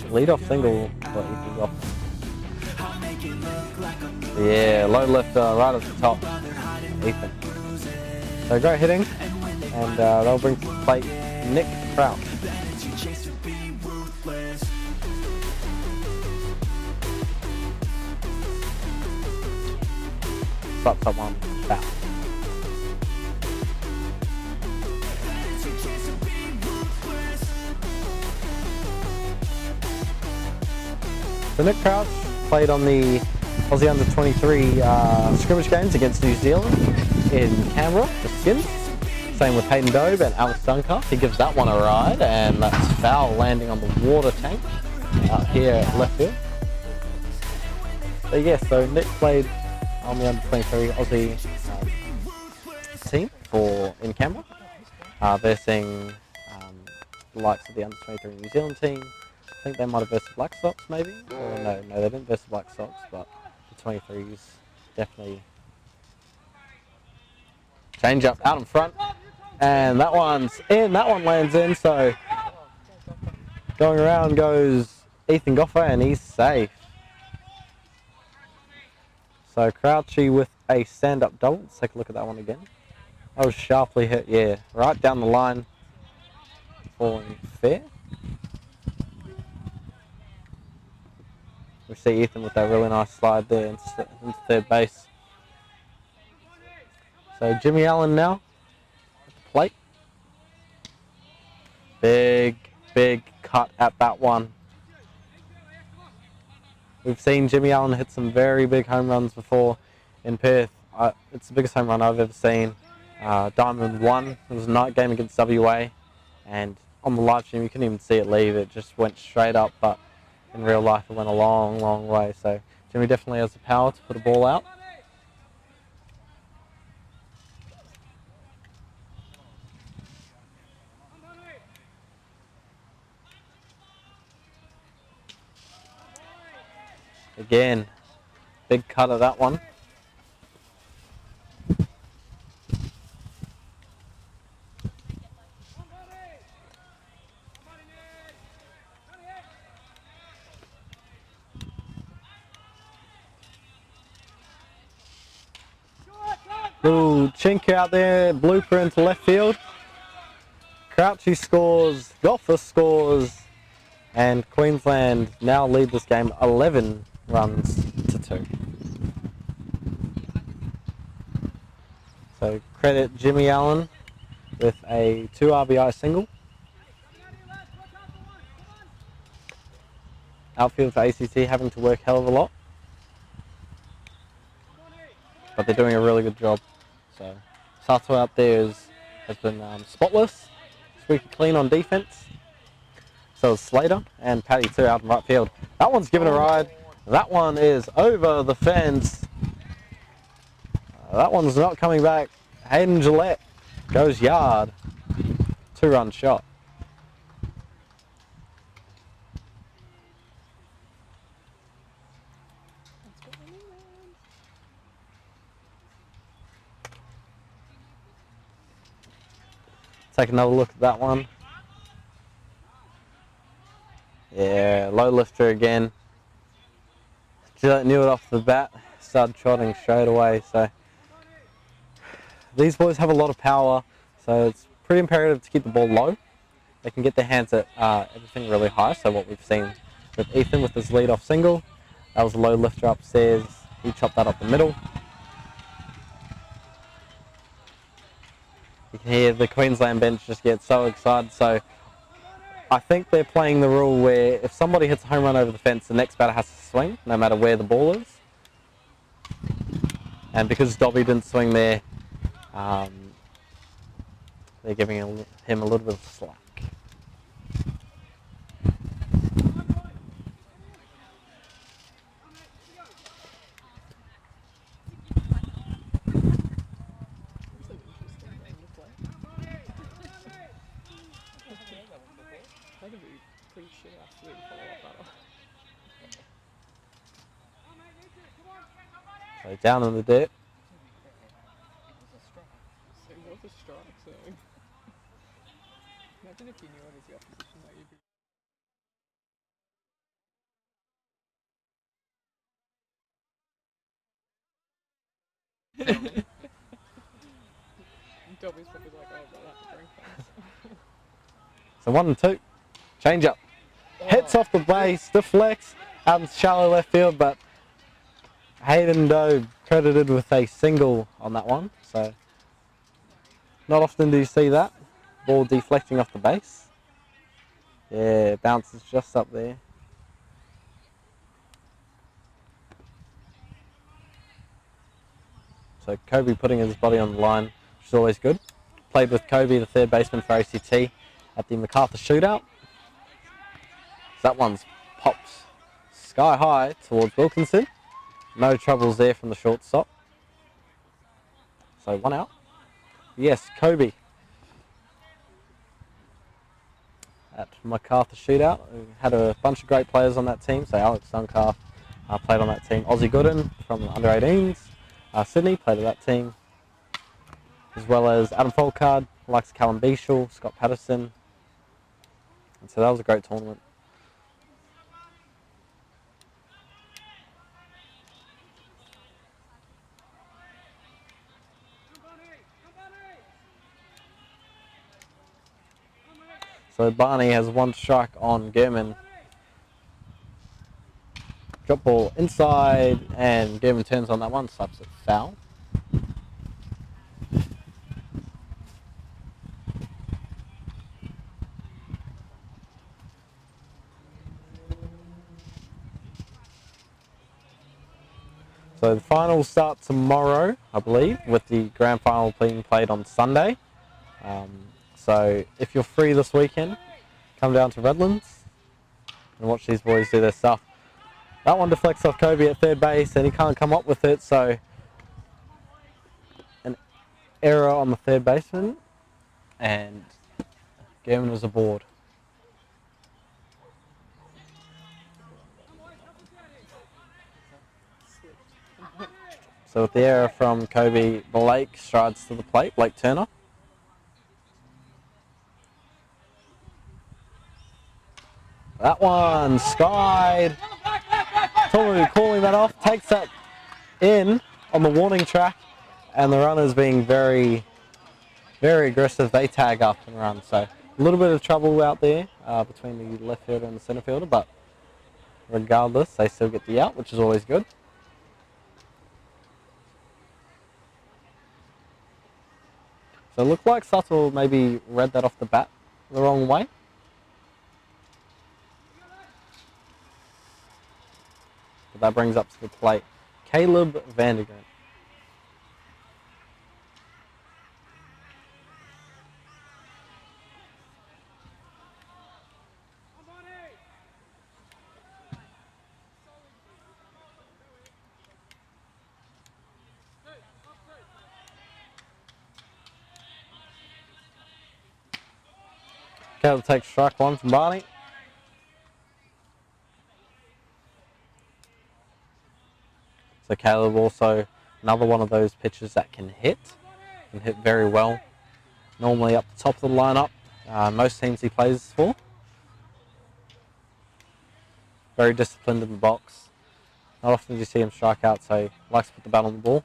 Lead-off single for Ethan Goffer. Yeah, low lifter right at the top, Ethan. So great hitting, and they'll bring to the plate Nick Crouch. Slaps up one, foul. So Nick Crouch played on the Aussie Under-23 scrimmage games against New Zealand in Canberra, the Skins. Same with Hayden Dobe and Alex Dunker. He gives that one a ride, and that's foul landing on the water tank out here at left field. So yeah, so Nick played on the Under-23 Aussie team in Canberra, versing the likes of the Under-23 New Zealand team. I think they might have versed the Black Sox, maybe? Or no, they didn't verse the Black Sox, but the 23s definitely. Change up out in front, and that one's in. That one lands in. So going around goes Ethan Goffer, and he's safe. So Crouchy with a stand-up double. Let's take a look at that one again. That was sharply hit, yeah, right down the line. Falling fair. We see Ethan with that really nice slide there into third base. So Jimmy Allen now at the plate. Big cut at that one. We've seen Jimmy Allen hit some very big home runs before in Perth. It's the biggest home run I've ever seen. Diamond 1. It was a night game against WA, and on the live stream you couldn't even see it leave. It just went straight up, but in real life it went a long way. So Jimmy definitely has the power to put a ball out. Again, big cut of that one. Little chink out there, blooper into left field. Crouchy scores, Golfer scores, and Queensland now lead this game 11 runs to 2. So credit Jimmy Allen with a 2 RBI single. Outfield for ACT having to work hell of a lot, but they're doing a really good job. So Sato out there has been spotless, squeaky clean on defense. So it's Slater and Paddy too out in right field. That one's given a ride. That one is over the fence. That one's not coming back. Hayden Gillette goes yard. 2-run shot. Take another look at that one. Yeah, low lifter again. Gillette knew it off the bat, started trotting straight away. So these boys have a lot of power, so it's pretty imperative to keep the ball low. They can get their hands at everything really high. So what we've seen with Ethan with his lead-off single, that was a low lifter upstairs. He chopped that up the middle. You can hear the Queensland bench just get so excited. So I think they're playing the rule where if somebody hits a home run over the fence, the next batter has to swing, no matter where the ball is. And because Dobby didn't swing there, they're giving him a little bit of slack. That'd be pretty shit after we follow up battle. So down in the dirt. So it was a strike, so imagine if you knew it was the opposition that you'd be. Dobby's probably like, oh, well, that's a drink fence. So 1 and 2. Change up. Hits off the base, deflects out in shallow left field, but Hayden Doe credited with a single on that one. So not often do you see that. Ball deflecting off the base. Yeah, bounces just up there. So Kobe putting his body on the line, which is always good. Played with Kobe, the third baseman for ACT, at the MacArthur shootout. So that one's pops sky high towards Wilkinson. No troubles there from the shortstop. So 1 out. Yes, Kobe at MacArthur shootout. We had a bunch of great players on that team. So Alex Duncalf played on that team. Ozzie Gooden from under 18s. Sydney played at that team. As well as Adam Folkard, Alex Callum Beashall, Scott Patterson. And so that was a great tournament. So Barney has one strike on Gehrman. Drop ball inside, and Gehrman turns on that one, slaps it foul. So the finals start tomorrow, I believe, with the grand final being played on Sunday. So if you're free this weekend, come down to Redlands and watch these boys do their stuff. That one deflects off Kobe at third base and he can't come up with it, so an error on the third baseman and Gehrman was aboard. So with the error from Kobe, Blake strides to the plate, Blake Turner. That one skied. Tomu calling that off, takes that in on the warning track, and the runners being very, very aggressive. They tag up and run. So a little bit of trouble out there between the left fielder and the centre fielder, but regardless, they still get the out, which is always good. So it looked like Suttle maybe read that off the bat the wrong way. But that brings up to the plate Caleb Vandergren. Caleb takes strike one from Barney. So Caleb also another one of those pitchers that can hit very well. Normally up the top of the lineup, most teams he plays for. Very disciplined in the box. Not often do you see him strike out, so he likes to put the bat on the ball.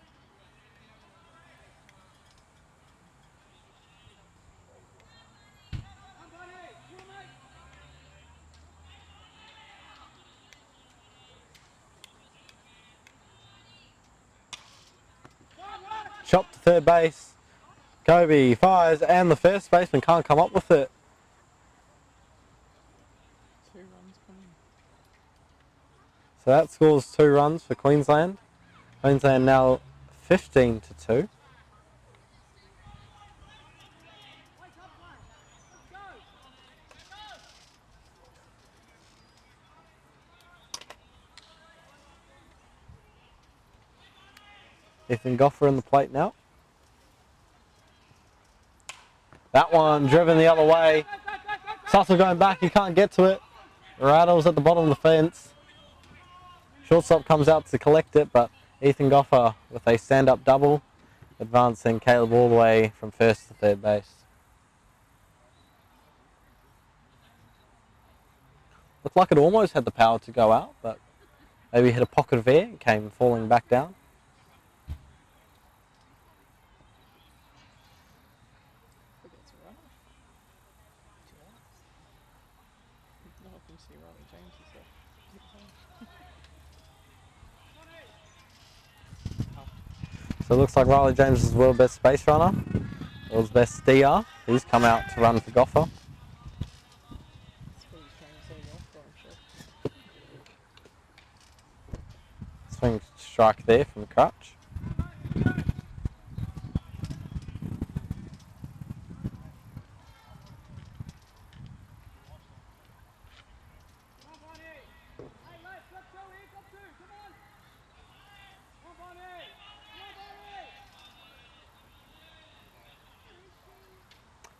Chop to third base. Kobe fires and the first baseman can't come up with it. 2 runs coming. So that scores 2 runs for Queensland. Queensland now 15-2. Ethan Goffer in the plate now. That one driven the other way. Suttle going back, he can't get to it. Rattles at the bottom of the fence. Shortstop comes out to collect it, but Ethan Goffer with a stand-up double, advancing Caleb all the way from first to third base. Looked like it almost had the power to go out, but maybe hit a pocket of air and came falling back down. So it looks like Riley James is world best base runner, world's best DR. He's come out to run for Goffer. Swing strike there from Crutch.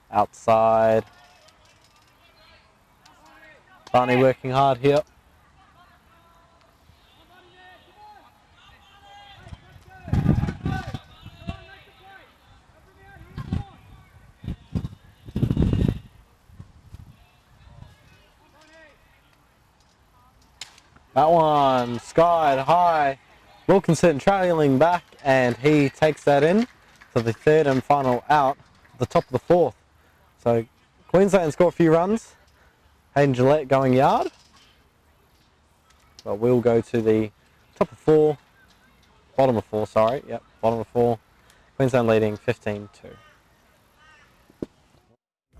Outside. Barney working hard here. That one skied high. Wilkinson trailing back and he takes that in to the third and final out at the top of the fourth. So Queensland score a few runs. Hayden Gillette going yard. But we'll go to the top of 4. Bottom of 4, sorry. Yep, bottom of 4. Queensland leading 15-2.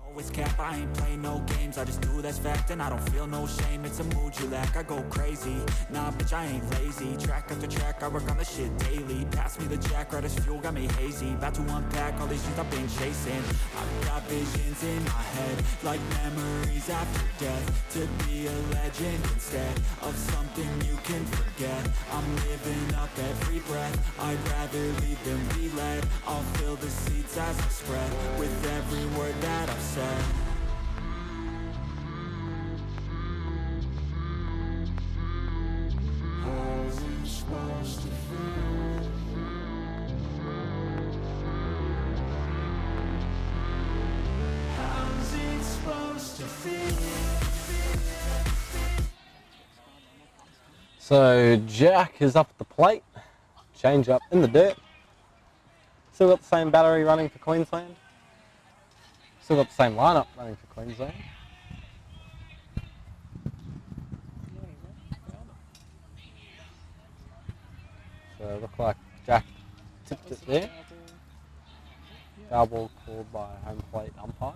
Always cap, I ain't play no games, I just do that's fact, and I don't feel no shame, it's a mood you lack, I go crazy, nah bitch I ain't lazy, track after track, I work on the shit daily, pass me the jack, right as fuel, got me hazy, about to unpack all these things I've been chasing, I've got visions in my head, like memories after death, to be a legend instead, of something you can forget, I'm living up every breath, I'd rather lead than be led, I'll fill the seats as I spread, with every word that I've said. How's it supposed to feel? How's it supposed to feel? So Jack is up at the plate. Change up in the dirt. Still got the same battery running for Queensland. Still got the same lineup running for Queensland. So it looked like Jack tipped it there. Foul ball called by home plate umpire.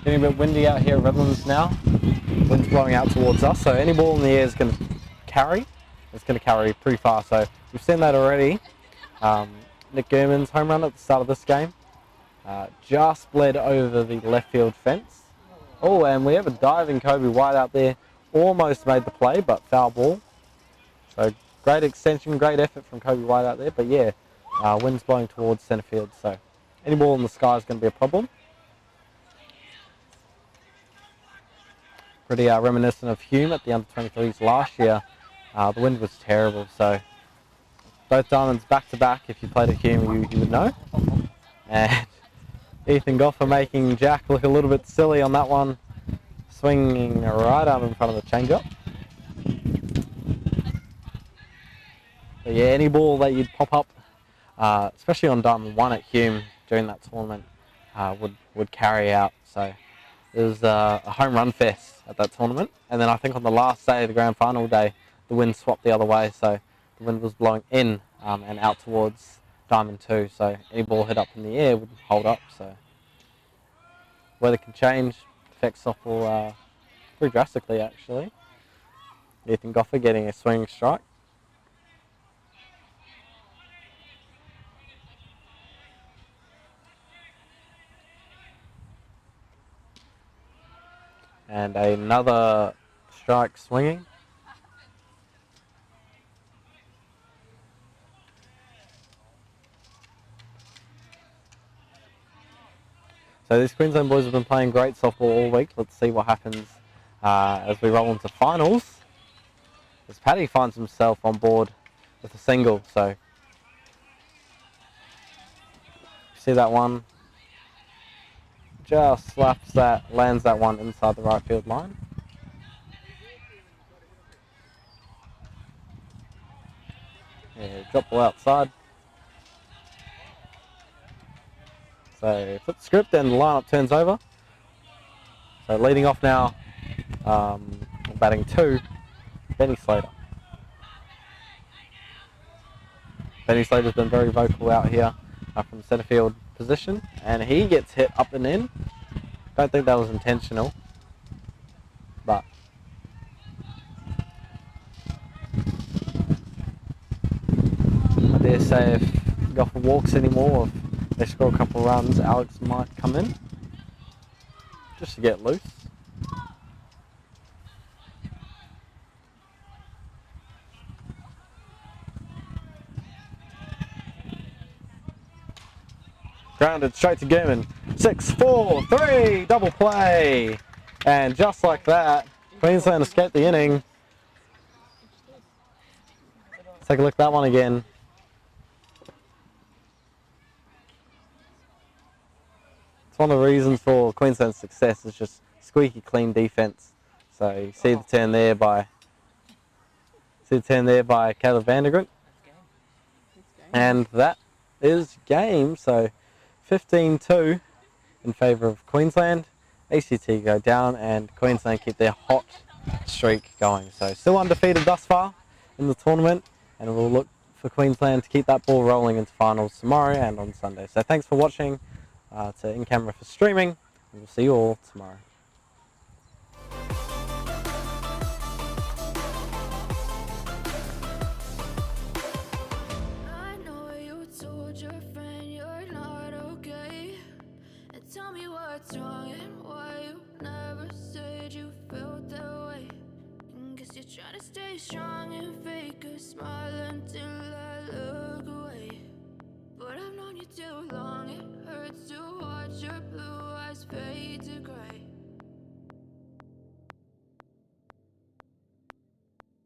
Getting a bit windy out here at Redlands now. Wind's blowing out towards us, so any ball in the air is going to carry. It's going to carry pretty far, so we've seen that already. Nick Gurman's home run at the start of this game just bled over the left field fence. Oh, and we have a diving Kobe White out there. Almost made the play, but foul ball. So great extension, great effort from Kobe White out there, but yeah, wind's blowing towards centre field, so any ball in the sky is going to be a problem. Pretty reminiscent of Hume at the under-23s last year. The wind was terrible, so both diamonds back-to-back, if you played at Hume, you would know. And Ethan Goffer making Jack look a little bit silly on that one, swinging right out in front of the changeup. But yeah, any ball that you'd pop up, especially on Diamond 1 at Hume during that tournament, would carry out. So it was a home run fest at that tournament. And then I think on the last day, the grand final day, the wind swapped the other way, so the wind was blowing in and out towards Diamond 2, so any ball hit up in the air would hold up. So weather can change, affects softball pretty drastically actually. Ethan Goffer getting a swinging strike. And another strike swinging. So these Queensland boys have been playing great softball all week. Let's see what happens as we roll into finals. As Paddy finds himself on board with a single, so see that one. Just slaps that, lands that one inside the right field line. Yeah, drop ball outside. So flip the script and the lineup turns over. So leading off now, batting 2, Benny Slater. Benny Slater's been very vocal out here from centre field position, and he gets hit up and in. Don't think that was intentional, but I dare say if Goffer walks anymore, if they score a couple of runs, Alex might come in just to get loose. Grounded straight to Gurman. 6-4-3, double play. And just like that, Queensland escaped the inning. Let's take a look at that one again. It's one of the reasons for Queensland's success is just squeaky clean defence. So you see the turn there by 2-10 there by Caleb Vandergrilt. It's game. And that is game. So 15-2 in favour of Queensland. ACT go down and Queensland keep their hot streak going. So still undefeated thus far in the tournament, and we'll look for Queensland to keep that ball rolling into finals tomorrow and on Sunday. So thanks for watching, to In Camera for streaming, and we'll see you all tomorrow. I know you told your friend you're not okay. And tell me what's wrong and why you never said you felt that way. And guess you're trying to stay strong and fake a smile until